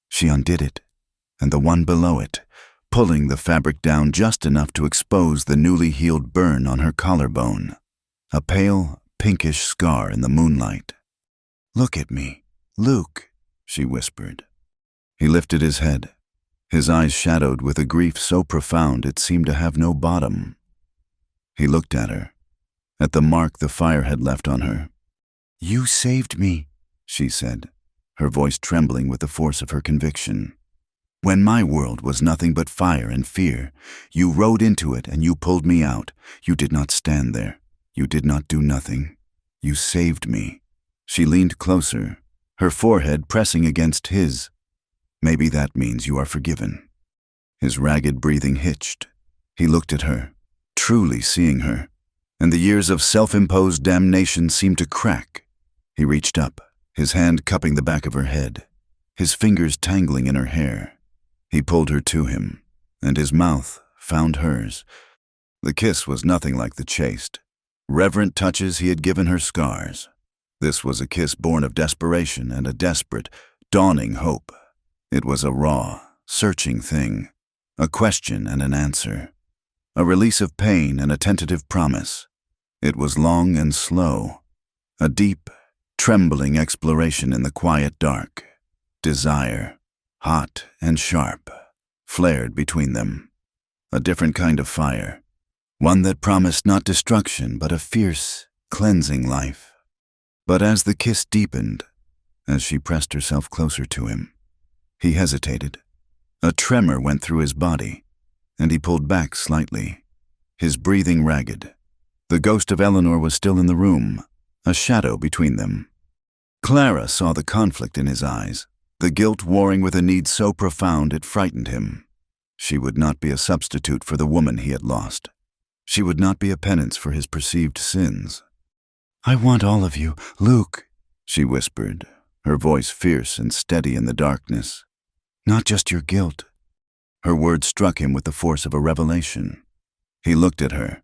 She undid it, and the one below it, pulling the fabric down just enough to expose the newly healed burn on her collarbone, a pale, pinkish scar in the moonlight. Look at me, Luke, she whispered. He lifted his head, his eyes shadowed with a grief so profound it seemed to have no bottom. He looked at her, at the mark the fire had left on her. You saved me, she said, her voice trembling with the force of her conviction. When my world was nothing but fire and fear, you rode into it and you pulled me out. You did not stand there. You did not do nothing. You saved me. She leaned closer, her forehead pressing against his. Maybe that means you are forgiven. His ragged breathing hitched. He looked at her, truly seeing her, and the years of self-imposed damnation seemed to crack. He reached up, his hand cupping the back of her head, his fingers tangling in her hair. He pulled her to him, and his mouth found hers. The kiss was nothing like the chaste, reverent touches he had given her scars. This was a kiss born of desperation and a desperate, dawning hope. It was a raw, searching thing, a question and an answer, a release of pain and a tentative promise. It was long and slow, a deep, trembling exploration in the quiet dark. Desire, hot and sharp, flared between them. A different kind of fire, one that promised not destruction but a fierce, cleansing life. But as the kiss deepened, as she pressed herself closer to him, he hesitated. A tremor went through his body, and he pulled back slightly, his breathing ragged. The ghost of Eleanor was still in the room, a shadow between them. Clara saw the conflict in his eyes, the guilt warring with a need so profound it frightened him. She would not be a substitute for the woman he had lost. She would not be a penance for his perceived sins. I want all of you, Luke, she whispered, her voice fierce and steady in the darkness. Not just your guilt. Her words struck him with the force of a revelation. He looked at her,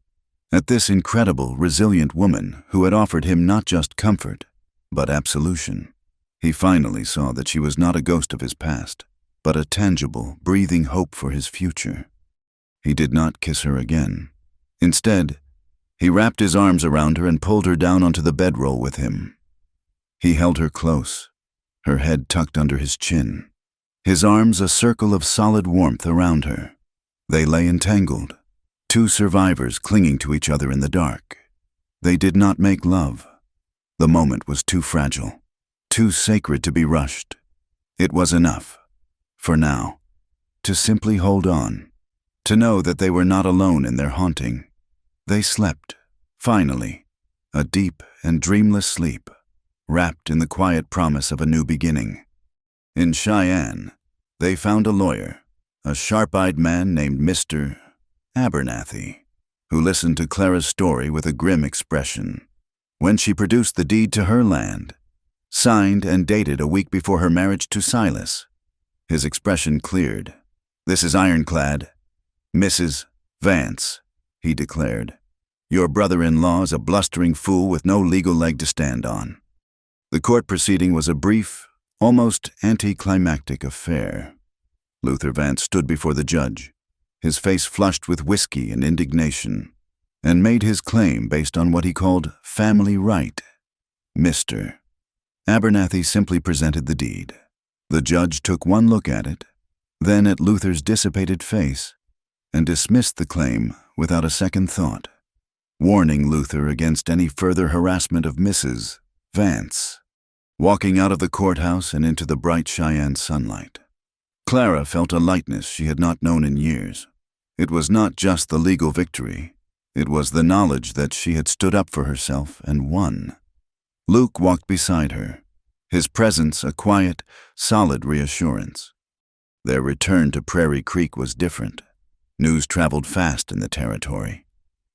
at this incredible, resilient woman who had offered him not just comfort, but absolution. He finally saw that she was not a ghost of his past, but a tangible, breathing hope for his future. He did not kiss her again. Instead, he wrapped his arms around her and pulled her down onto the bedroll with him. He held her close, her head tucked under his chin, his arms a circle of solid warmth around her. They lay entangled, two survivors clinging to each other in the dark. They did not make love. The moment was too fragile, too sacred to be rushed. It was enough, for now, to simply hold on, to know that they were not alone in their haunting. They slept, finally, a deep and dreamless sleep, wrapped in the quiet promise of a new beginning. In Cheyenne, they found a lawyer, a sharp-eyed man named Mr. Abernathy, who listened to Clara's story with a grim expression. When she produced the deed to her land, signed and dated a week before her marriage to Silas, his expression cleared. "This is ironclad. Mrs. Vance," he declared. "Your brother-in-law is a blustering fool with no legal leg to stand on." The court proceeding was a brief, almost anticlimactic affair. Luther Vance stood before the judge, his face flushed with whiskey and indignation, and made his claim based on what he called family right. Mr. Abernathy simply presented the deed. The judge took one look at it, then at Luther's dissipated face, and dismissed the claim without a second thought, warning Luther against any further harassment of Mrs. Vance. Walking out of the courthouse and into the bright Cheyenne sunlight, Clara felt a lightness she had not known in years. It was not just the legal victory. It was the knowledge that she had stood up for herself and won. Luke walked beside her, his presence a quiet, solid reassurance. Their return to Prairie Creek was different. News traveled fast in the territory,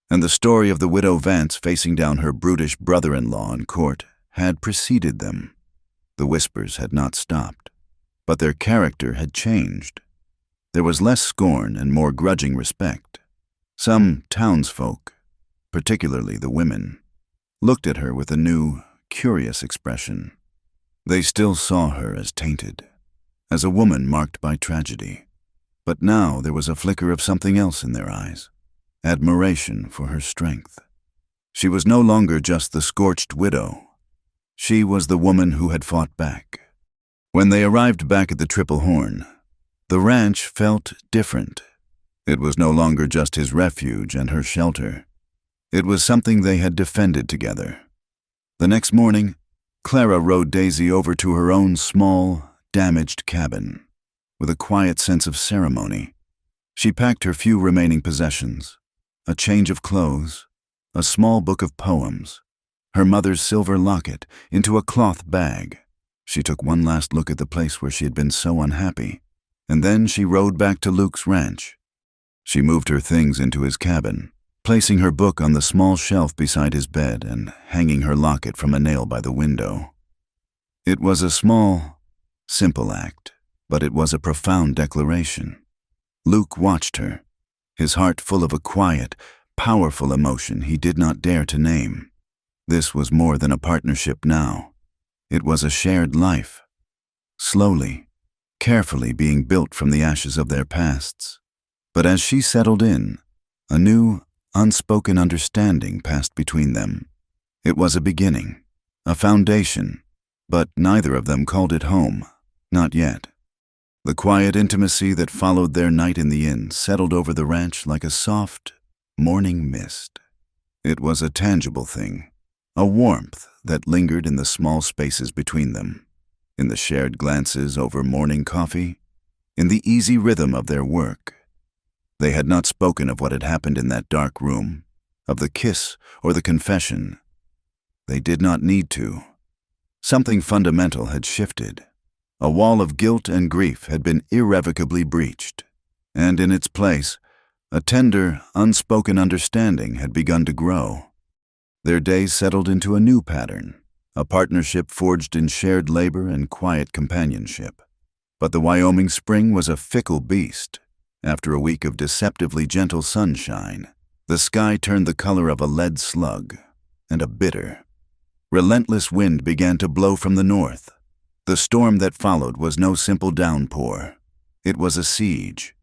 and the story of the widow Vance facing down her brutish brother-in-law in court had preceded them. The whispers had not stopped, but their character had changed. There was less scorn and more grudging respect. Some townsfolk, particularly the women, looked at her with a new, curious expression. They still saw her as tainted, as a woman marked by tragedy. But now there was a flicker of something else in their eyes, admiration for her strength. She was no longer just the scorched widow. She was the woman who had fought back. When they arrived back at the Triple Horn, the ranch felt different. It was no longer just his refuge and her shelter. It was something they had defended together. The next morning, Clara rode Daisy over to her own small, damaged cabin. With a quiet sense of ceremony, she packed her few remaining possessions, a change of clothes, a small book of poems, her mother's silver locket, into a cloth bag. She took one last look at the place where she had been so unhappy, and then she rode back to Luke's ranch. She moved her things into his cabin, placing her book on the small shelf beside his bed and hanging her locket from a nail by the window. It was a small, simple act, but it was a profound declaration. Luke watched her, his heart full of a quiet, powerful emotion he did not dare to name. This was more than a partnership now. It was a shared life, slowly, carefully being built from the ashes of their pasts. But as she settled in, a new, unspoken understanding passed between them. It was a beginning, a foundation, but neither of them called it home, not yet. The quiet intimacy that followed their night in the inn settled over the ranch like a soft, morning mist. It was a tangible thing, a warmth that lingered in the small spaces between them, in the shared glances over morning coffee, in the easy rhythm of their work. They had not spoken of what had happened in that dark room, of the kiss or the confession. They did not need to. Something fundamental had shifted. A wall of guilt and grief had been irrevocably breached, and in its place, a tender, unspoken understanding had begun to grow. Their days settled into a new pattern, a partnership forged in shared labor and quiet companionship. But the Wyoming spring was a fickle beast. After a week of deceptively gentle sunshine, the sky turned the color of a lead slug, and a bitter, relentless wind began to blow from the north. The storm that followed was no simple downpour. It was a siege.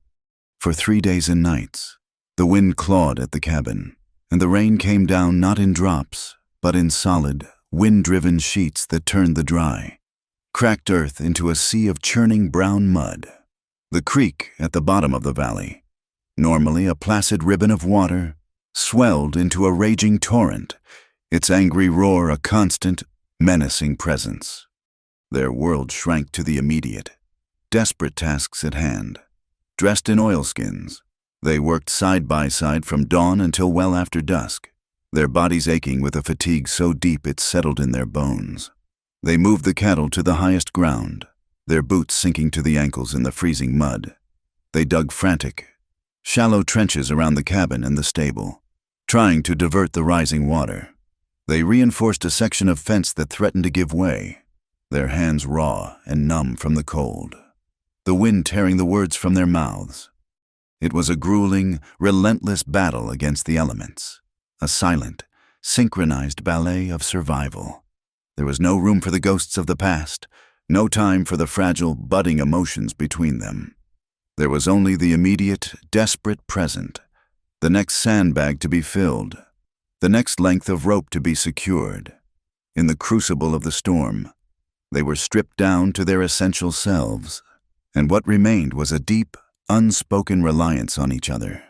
For 3 days and nights, the wind clawed at the cabin, and the rain came down not in drops, but in solid, wind-driven sheets that turned the dry, cracked earth into a sea of churning brown mud. The creek at the bottom of the valley, normally a placid ribbon of water, swelled into a raging torrent, its angry roar a constant, menacing presence. Their world shrank to the immediate, desperate tasks at hand. Dressed in oilskins, they worked side by side from dawn until well after dusk, their bodies aching with a fatigue so deep it settled in their bones. They moved the cattle to the highest ground, their boots sinking to the ankles in the freezing mud. They dug frantic, shallow trenches around the cabin and the stable, trying to divert the rising water. They reinforced a section of fence that threatened to give way, their hands raw and numb from the cold, the wind tearing the words from their mouths. It was a grueling, relentless battle against the elements, a silent, synchronized ballet of survival. There was no room for the ghosts of the past, no time for the fragile, budding emotions between them. There was only the immediate, desperate present, the next sandbag to be filled, the next length of rope to be secured. In the crucible of the storm, they were stripped down to their essential selves, and what remained was a deep, unspoken reliance on each other.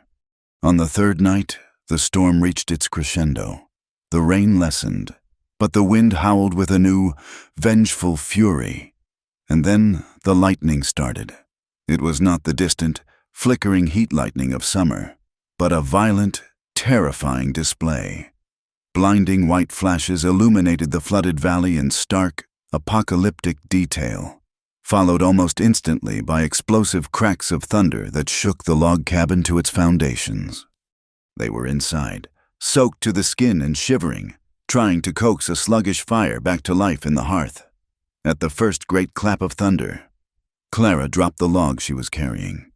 On the third night, the storm reached its crescendo. The rain lessened, but the wind howled with a new, vengeful fury. And then the lightning started. It was not the distant, flickering heat lightning of summer, but a violent, terrifying display. Blinding white flashes illuminated the flooded valley in stark, apocalyptic detail, followed almost instantly by explosive cracks of thunder that shook the log cabin to its foundations. They were inside, soaked to the skin and shivering, trying to coax a sluggish fire back to life in the hearth. At the first great clap of thunder, Clara dropped the log she was carrying.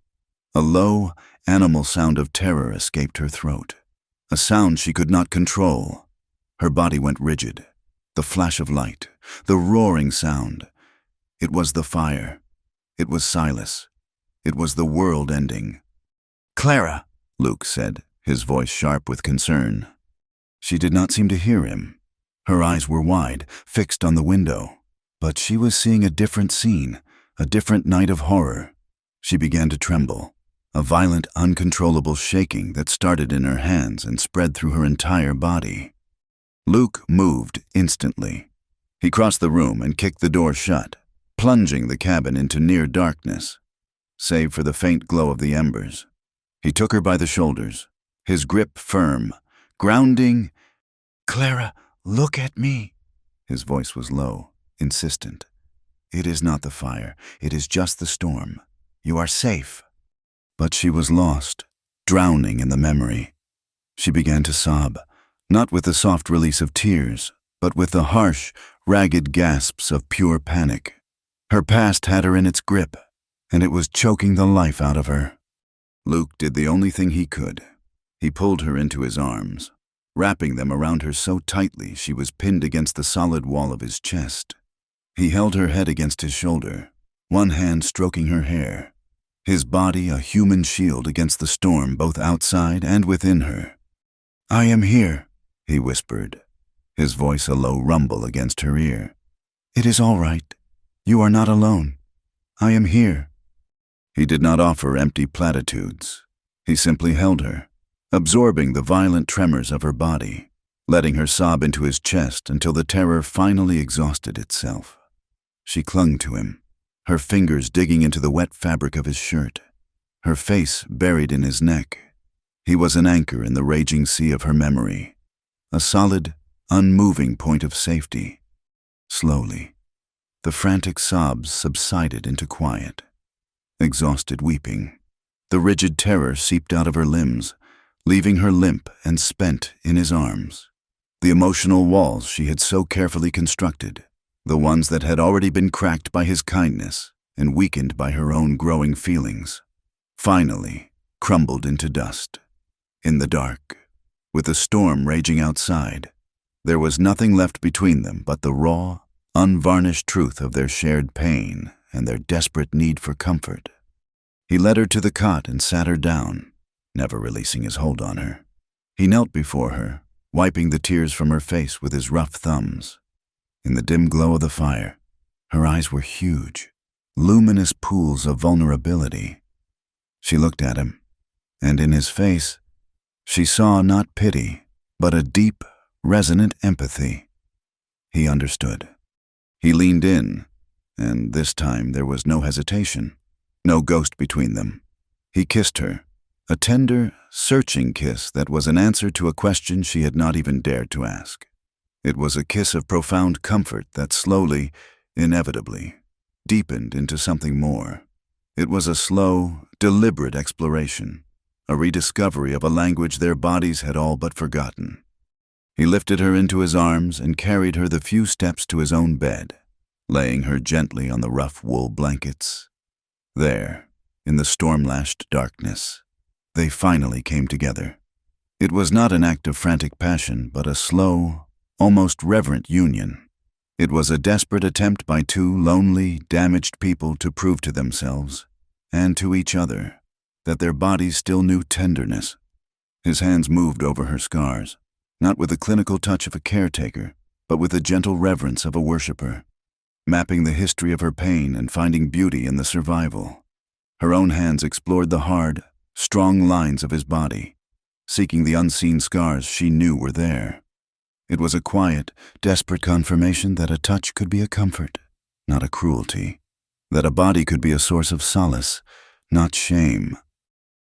A low, animal sound of terror escaped her throat, a sound she could not control. Her body went rigid. The flash of light, the roaring sound. It was the fire. It was Silas. It was the world ending. "Clara," Luke said, his voice sharp with concern. She did not seem to hear him. Her eyes were wide, fixed on the window. But she was seeing a different scene, a different night of horror. She began to tremble, a violent, uncontrollable shaking that started in her hands and spread through her entire body. Luke moved instantly. He crossed the room and kicked the door shut, plunging the cabin into near darkness, save for the faint glow of the embers. He took her by the shoulders, his grip firm, grounding. "Clara, look at me." His voice was low, insistent. "It is not the fire. It is just the storm. You are safe." But she was lost, drowning in the memory. She began to sob, not with the soft release of tears, but with the harsh, ragged gasps of pure panic. Her past had her in its grip, and it was choking the life out of her. Luke did the only thing he could. He pulled her into his arms, wrapping them around her so tightly she was pinned against the solid wall of his chest. He held her head against his shoulder, one hand stroking her hair, his body a human shield against the storm both outside and within her. "I am here," he whispered, his voice a low rumble against her ear. "It is all right. You are not alone. I am here." He did not offer empty platitudes. He simply held her, absorbing the violent tremors of her body, letting her sob into his chest until the terror finally exhausted itself. She clung to him, her fingers digging into the wet fabric of his shirt, her face buried in his neck. He was an anchor in the raging sea of her memory, a solid, unmoving point of safety. Slowly, the frantic sobs subsided into quiet. Exhausted weeping, the rigid terror seeped out of her limbs, leaving her limp and spent in his arms. The emotional walls she had so carefully constructed, the ones that had already been cracked by his kindness and weakened by her own growing feelings, finally crumbled into dust. In the dark, with the storm raging outside, there was nothing left between them but the raw, unvarnished truth of their shared pain and their desperate need for comfort. He led her to the cot and sat her down, never releasing his hold on her. He knelt before her, wiping the tears from her face with his rough thumbs. In the dim glow of the fire, her eyes were huge, luminous pools of vulnerability. She looked at him, and in his face, she saw not pity, but a deep, resonant empathy. He understood. He leaned in, and this time there was no hesitation, no ghost between them. He kissed her, a tender, searching kiss that was an answer to a question she had not even dared to ask. It was a kiss of profound comfort that slowly, inevitably, deepened into something more. It was a slow, deliberate exploration, a rediscovery of a language their bodies had all but forgotten. He lifted her into his arms and carried her the few steps to his own bed, laying her gently on the rough wool blankets. There, in the storm-lashed darkness, they finally came together. It was not an act of frantic passion, but a slow, almost reverent union. It was a desperate attempt by two lonely, damaged people to prove to themselves, and to each other, that their bodies still knew tenderness. His hands moved over her scars, not with the clinical touch of a caretaker, but with the gentle reverence of a worshiper, mapping the history of her pain and finding beauty in the survival. Her own hands explored the hard, strong lines of his body, seeking the unseen scars she knew were there. It was a quiet, desperate confirmation that a touch could be a comfort, not a cruelty, that a body could be a source of solace, not shame.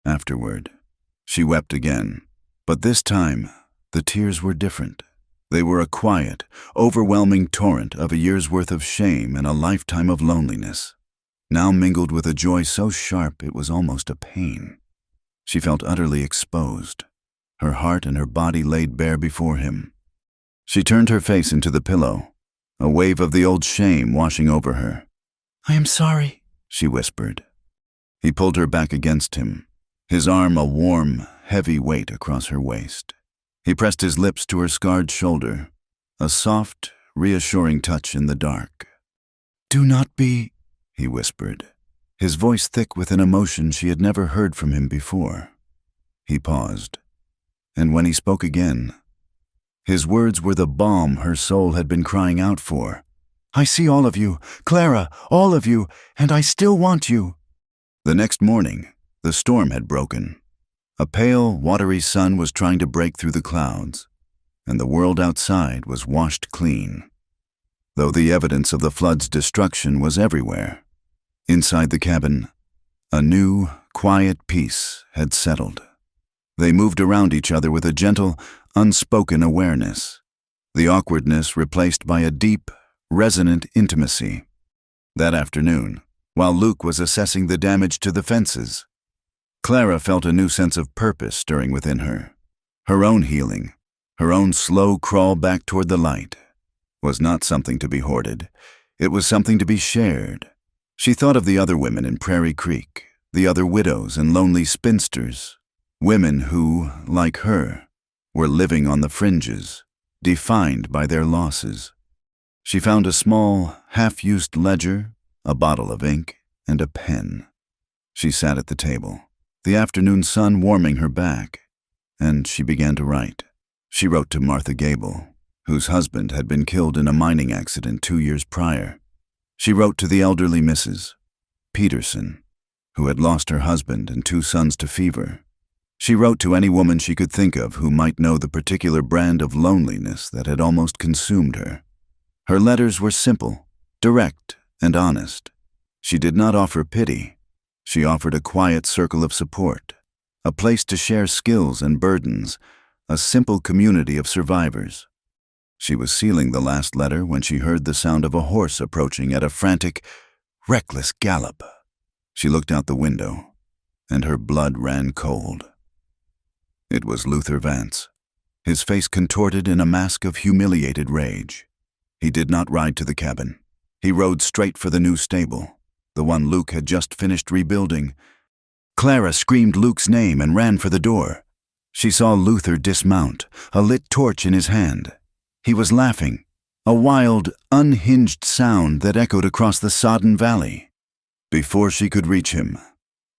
Afterward, she wept again, but this time, the tears were different. They were a quiet, overwhelming torrent of a year's worth of shame and a lifetime of loneliness, now mingled with a joy so sharp it was almost a pain. She felt utterly exposed, her heart and her body laid bare before him. She turned her face into the pillow, a wave of the old shame washing over her. "I am sorry," she whispered. He pulled her back against him, his arm a warm, heavy weight across her waist. He pressed his lips to her scarred shoulder, a soft, reassuring touch in the dark. "Do not be," he whispered, his voice thick with an emotion she had never heard from him before. He paused, and when he spoke again, his words were the balm her soul had been crying out for. "I see all of you, Clara, all of you, and I still want you." The next morning, the storm had broken. A pale, watery sun was trying to break through the clouds, and the world outside was washed clean, though the evidence of the flood's destruction was everywhere. Inside the cabin, a new, quiet peace had settled. They moved around each other with a gentle, unspoken awareness, the awkwardness replaced by a deep, resonant intimacy. That afternoon, while Luke was assessing the damage to the fences, Clara felt a new sense of purpose stirring within her. Her own healing, her own slow crawl back toward the light, was not something to be hoarded. It was something to be shared. She thought of the other women in Prairie Creek, the other widows and lonely spinsters, women who, like her, were living on the fringes, defined by their losses. She found a small, half-used ledger, a bottle of ink, and a pen. She sat at the table, the afternoon sun warming her back, and she began to write. She wrote to Martha Gable, whose husband had been killed in a mining accident 2 years prior. She wrote to the elderly Mrs. Peterson, who had lost her husband and 2 sons to fever. She wrote to any woman she could think of who might know the particular brand of loneliness that had almost consumed her. Her letters were simple, direct, and honest. She did not offer pity. She offered a quiet circle of support, a place to share skills and burdens, a simple community of survivors. She was sealing the last letter when she heard the sound of a horse approaching at a frantic, reckless gallop. She looked out the window, and her blood ran cold. It was Luther Vance, his face contorted in a mask of humiliated rage. He did not ride to the cabin. He rode straight for the new stable, the one Luke had just finished rebuilding. Clara screamed Luke's name and ran for the door. She saw Luther dismount, a lit torch in his hand. He was laughing, a wild, unhinged sound that echoed across the sodden valley. Before she could reach him,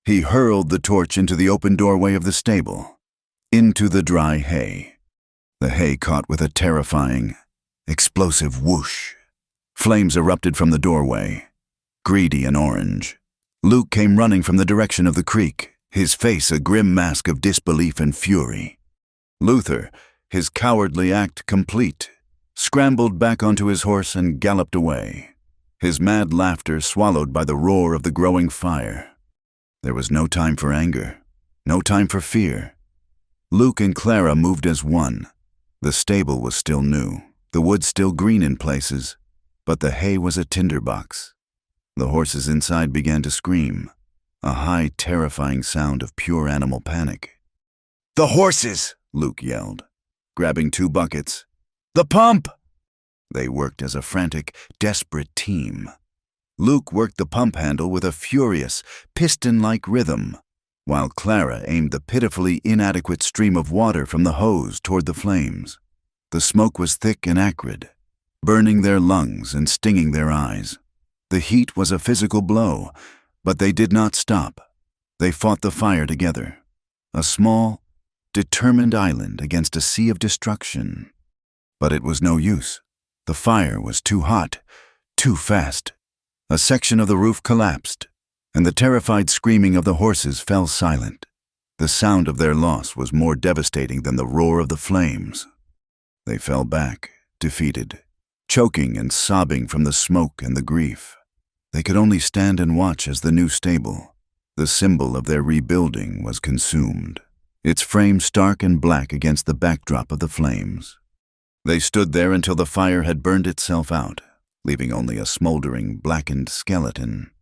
he hurled the torch into the open doorway of the stable, into the dry hay. The hay caught with a terrifying, explosive whoosh Flames erupted from the doorway, greedy and orange. Luke came running from the direction of the creek, his face a grim mask of disbelief and fury. Luther, his cowardly act complete, scrambled back onto his horse and galloped away, his mad laughter swallowed by the roar of the growing fire. There was no time for anger, no time for fear. Luke and Clara moved as one. The stable was still new, the wood still green in places, but the hay was a tinderbox. The horses inside began to scream, a high, terrifying sound of pure animal panic. "The horses!" Luke yelled, grabbing 2 buckets. "The pump!" They worked as a frantic, desperate team. Luke worked the pump handle with a furious, piston-like rhythm, while Clara aimed the pitifully inadequate stream of water from the hose toward the flames. The smoke was thick and acrid, burning their lungs and stinging their eyes. The heat was a physical blow, but they did not stop. They fought the fire together, a small, determined island against a sea of destruction. But it was no use. The fire was too hot, too fast. A section of the roof collapsed, and the terrified screaming of the horses fell silent. The sound of their loss was more devastating than the roar of the flames. They fell back, defeated, choking and sobbing from the smoke and the grief. They could only stand and watch as the new stable, the symbol of their rebuilding, was consumed, its frame stark and black against the backdrop of the flames. They stood there until the fire had burned itself out, leaving only a smoldering, blackened skeleton.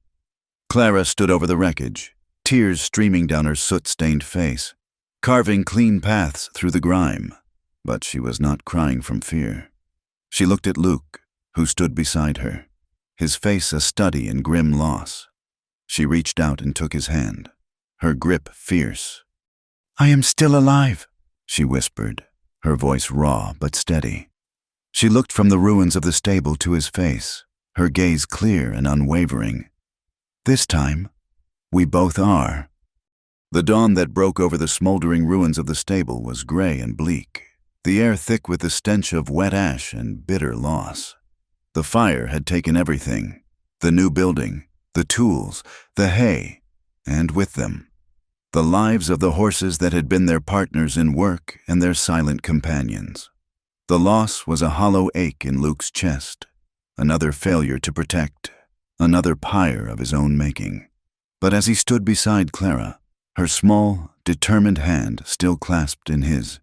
Clara stood over the wreckage, tears streaming down her soot-stained face, carving clean paths through the grime, but she was not crying from fear. She looked at Luke, who stood beside her, his face a study in grim loss. She reached out and took his hand, her grip fierce. "I am still alive," she whispered, her voice raw but steady. She looked from the ruins of the stable to his face, her gaze clear and unwavering. "This time, we both are." The dawn that broke over the smoldering ruins of the stable was gray and bleak, the air thick with the stench of wet ash and bitter loss. The fire had taken everything, the new building, the tools, the hay, and with them, the lives of the horses that had been their partners in work and their silent companions. The loss was a hollow ache in Luke's chest, another failure to protect, another pyre of his own making. But as he stood beside Clara, her small, determined hand still clasped in his,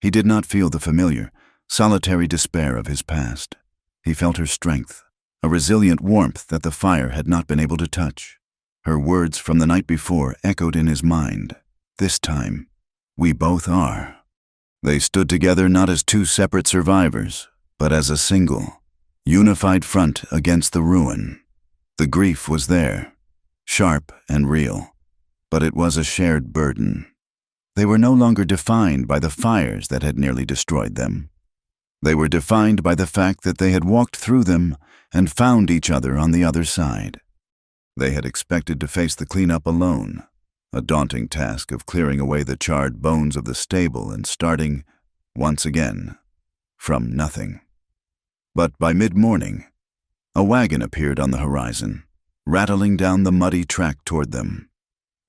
he did not feel the familiar, solitary despair of his past. He felt her strength, a resilient warmth that the fire had not been able to touch. Her words from the night before echoed in his mind. "This time, we both are." They stood together not as 2 separate survivors, but as a single, unified front against the ruin. The grief was there, sharp and real, but it was a shared burden. They were no longer defined by the fires that had nearly destroyed them. They were defined by the fact that they had walked through them and found each other on the other side. They had expected to face the cleanup alone, a daunting task of clearing away the charred bones of the stable and starting, once again, from nothing. But by mid-morning, a wagon appeared on the horizon, rattling down the muddy track toward them.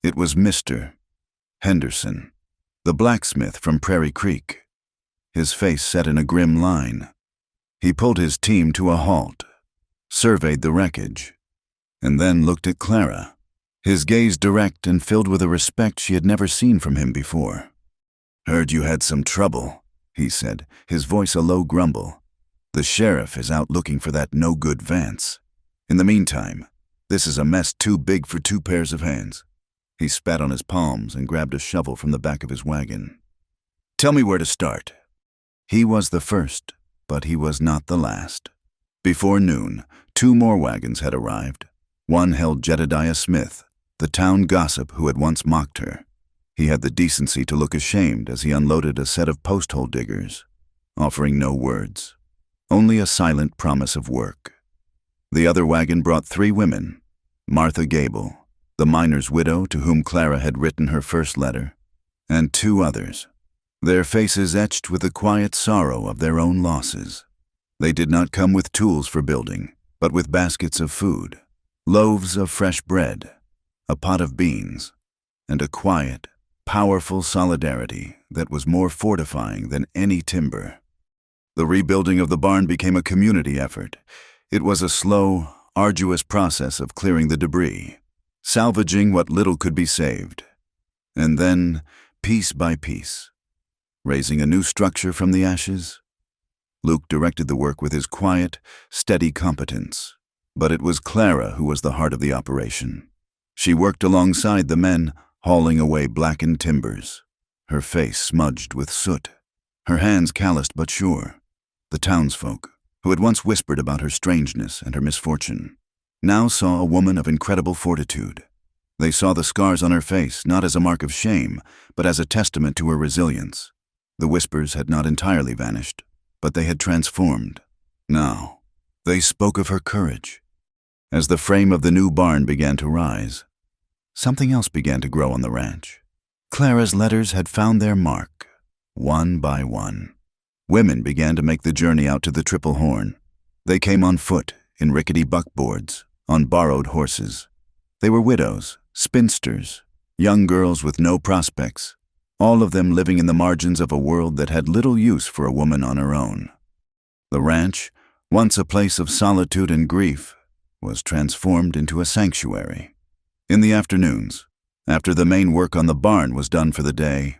It was Mr. Henderson, the blacksmith from Prairie Creek, his face set in a grim line. He pulled his team to a halt, surveyed the wreckage, and then looked at Clara, his gaze direct and filled with a respect she had never seen from him before. "Heard you had some trouble," he said, his voice a low grumble. "The sheriff is out looking for that no-good Vance. In the meantime, this is a mess too big for 2 pairs of hands." He spat on his palms and grabbed a shovel from the back of his wagon. "Tell me where to start." He was the first, but he was not the last. Before noon, 2 more wagons had arrived. One held Jedediah Smith, the town gossip who had once mocked her. He had the decency to look ashamed as he unloaded a set of post-hole diggers, offering no words, only a silent promise of work. The other wagon brought 3 women, Martha Gable, the miner's widow to whom Clara had written her first letter, and 2 others, their faces etched with the quiet sorrow of their own losses. They did not come with tools for building, but with baskets of food, loaves of fresh bread, a pot of beans, and a quiet, powerful solidarity that was more fortifying than any timber. The rebuilding of the barn became a community effort. It was a slow, arduous process of clearing the debris, salvaging what little could be saved, and then, piece by piece, raising a new structure from the ashes. Luke directed the work with his quiet, steady competence, but it was Clara who was the heart of the operation. She worked alongside the men, hauling away blackened timbers, her face smudged with soot, her hands calloused but sure. The townsfolk, who had once whispered about her strangeness and her misfortune, now saw a woman of incredible fortitude. They saw the scars on her face not as a mark of shame, but as a testament to her resilience. The whispers had not entirely vanished, but they had transformed. Now, they spoke of her courage. As the frame of the new barn began to rise, something else began to grow on the ranch. Clara's letters had found their mark, one by one. Women began to make the journey out to the Triple Horn. They came on foot, in rickety buckboards, on borrowed horses. They were widows, spinsters, young girls with no prospects, all of them living in the margins of a world that had little use for a woman on her own. The ranch, once a place of solitude and grief, was transformed into a sanctuary. In the afternoons, after the main work on the barn was done for the day,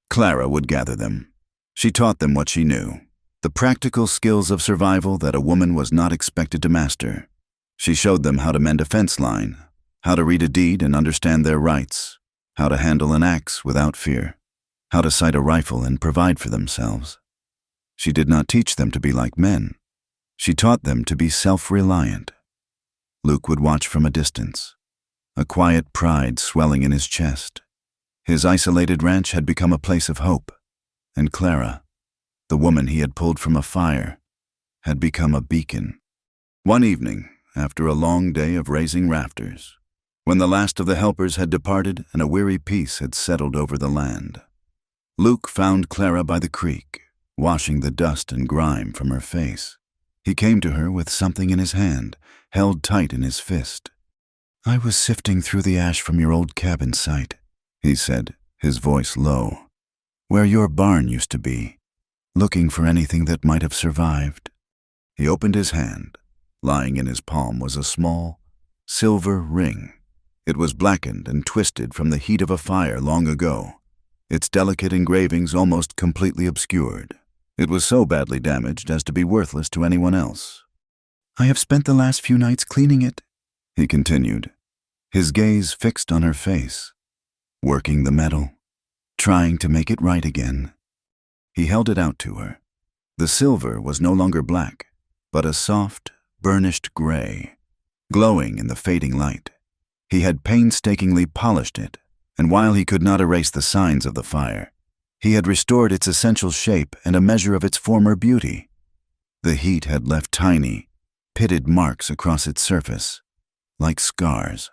Clara would gather them. She taught them what she knew, the practical skills of survival that a woman was not expected to master. She showed them how to mend a fence line, how to read a deed and understand their rights, how to handle an axe without fear, how to sight a rifle and provide for themselves. She did not teach them to be like men. She taught them to be self-reliant. Luke would watch from a distance, a quiet pride swelling in his chest. His isolated ranch had become a place of hope, and Clara, the woman he had pulled from a fire, had become a beacon. One evening, after a long day of raising rafters, when the last of the helpers had departed and a weary peace had settled over the land, Luke found Clara by the creek, washing the dust and grime from her face. He came to her with something in his hand, held tight in his fist. "I was sifting through the ash from your old cabin site," he said, his voice low, "where your barn used to be, looking for anything that might have survived." He opened his hand. Lying in his palm was a small, silver ring. It was blackened and twisted from the heat of a fire long ago, its delicate engravings almost completely obscured. It was so badly damaged as to be worthless to anyone else. "I have spent the last few nights cleaning it," he continued, his gaze fixed on her face, working the metal, trying to make it right again. He held it out to her. The silver was no longer black, but a soft, burnished gray, glowing in the fading light. He had painstakingly polished it, and while he could not erase the signs of the fire, he had restored its essential shape and a measure of its former beauty. The heat had left tiny, pitted marks across its surface, like scars.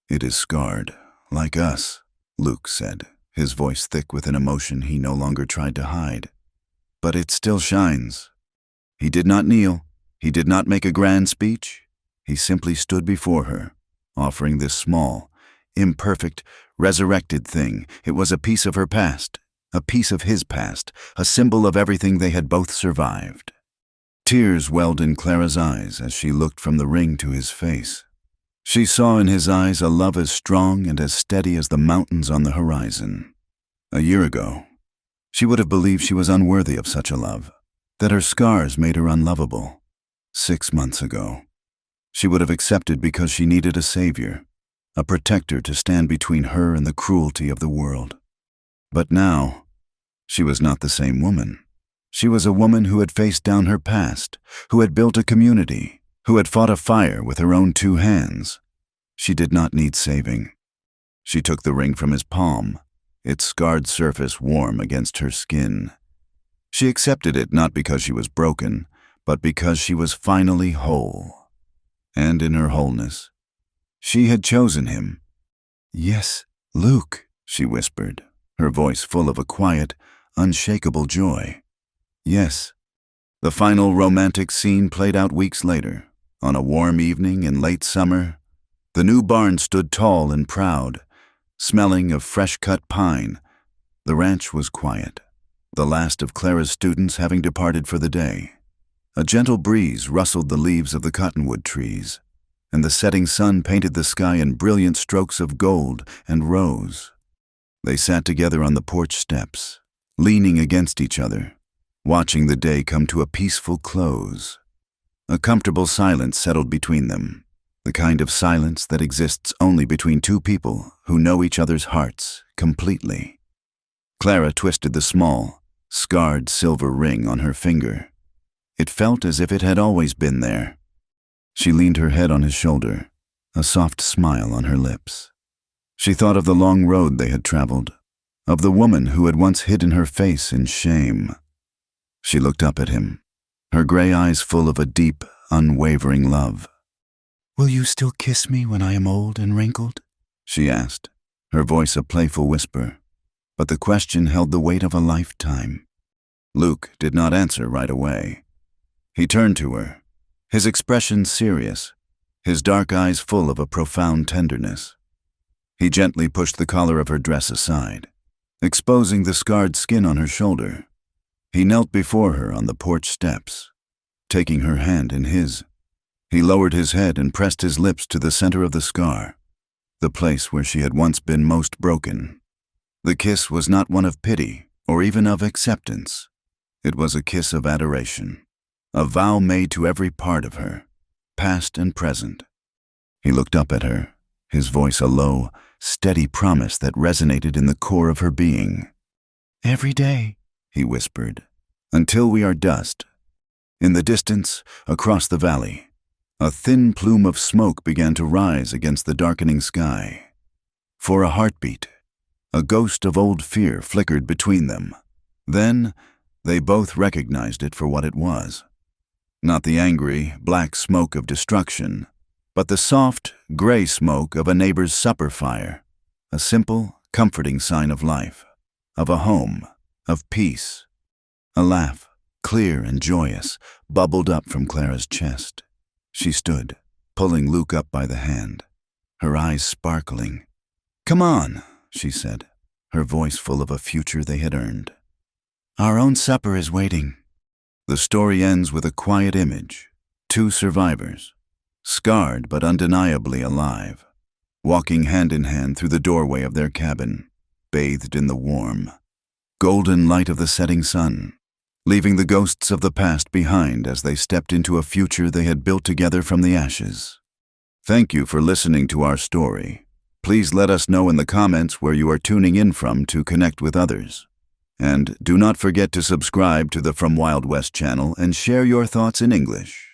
"It is scarred, like us," Luke said, his voice thick with an emotion he no longer tried to hide. "But it still shines." He did not kneel. He did not make a grand speech. He simply stood before her, offering this small, imperfect, resurrected thing. It was a piece of her past, a piece of his past, a symbol of everything they had both survived. Tears welled in Clara's eyes as she looked from the ring to his face. She saw in his eyes a love as strong and as steady as the mountains on the horizon. A year ago, she would have believed she was unworthy of such a love, that her scars made her unlovable. 6 months ago, she would have accepted because she needed a savior, a protector to stand between her and the cruelty of the world. But now, she was not the same woman. She was a woman who had faced down her past, who had built a community, who had fought a fire with her own 2 hands. She did not need saving. She took the ring from his palm, its scarred surface warm against her skin. She accepted it not because she was broken, but because she was finally whole. And in her wholeness, she had chosen him. "Yes, Luke," she whispered, her voice full of a quiet, unshakable joy. "Yes." The final romantic scene played out weeks later, On a warm evening in late summer, the new barn stood tall and proud, smelling of fresh-cut pine. The ranch was quiet, the last of Clara's students having departed for the day. A gentle breeze rustled the leaves of the cottonwood trees, and the setting sun painted the sky in brilliant strokes of gold and rose. They sat together on the porch steps, leaning against each other, watching the day come to a peaceful close. A comfortable silence settled between them, the kind of silence that exists only between two people who know each other's hearts completely. Clara twisted the small, scarred silver ring on her finger. It felt as if it had always been there. She leaned her head on his shoulder, a soft smile on her lips. She thought of the long road they had traveled, of the woman who had once hidden her face in shame. She looked up at him, her gray eyes full of a deep, unwavering love. "Will you still kiss me when I am old and wrinkled?" she asked, her voice a playful whisper, but the question held the weight of a lifetime. Luke did not answer right away. He turned to her, his expression serious, his dark eyes full of a profound tenderness. He gently pushed the collar of her dress aside, exposing the scarred skin on her shoulder. He knelt before her on the porch steps, taking her hand in his. He lowered his head and pressed his lips to the center of the scar, the place where she had once been most broken. The kiss was not one of pity or even of acceptance. It was a kiss of adoration, a vow made to every part of her, past and present. He looked up at her, his voice a low, steady promise that resonated in the core of her being. "Every day," he whispered, "until we are dust." In the distance, across the valley, a thin plume of smoke began to rise against the darkening sky. For a heartbeat, a ghost of old fear flickered between them. Then, they both recognized it for what it was. Not the angry, black smoke of destruction, but the soft, gray smoke of a neighbor's supper fire, a simple, comforting sign of life, of a home, of peace. A laugh, clear and joyous, bubbled up from Clara's chest. She stood, pulling Luke up by the hand, her eyes sparkling. "Come on," she said, her voice full of a future they had earned. "Our own supper is waiting." The story ends with a quiet image, two survivors, scarred but undeniably alive, walking hand in hand through the doorway of their cabin, bathed in the warm, golden light of the setting sun, leaving the ghosts of the past behind as they stepped into a future they had built together from the ashes. Thank you for listening to our story. Please let us know in the comments where you are tuning in from to connect with others. And do not forget to subscribe to the From Wild West channel and share your thoughts in English.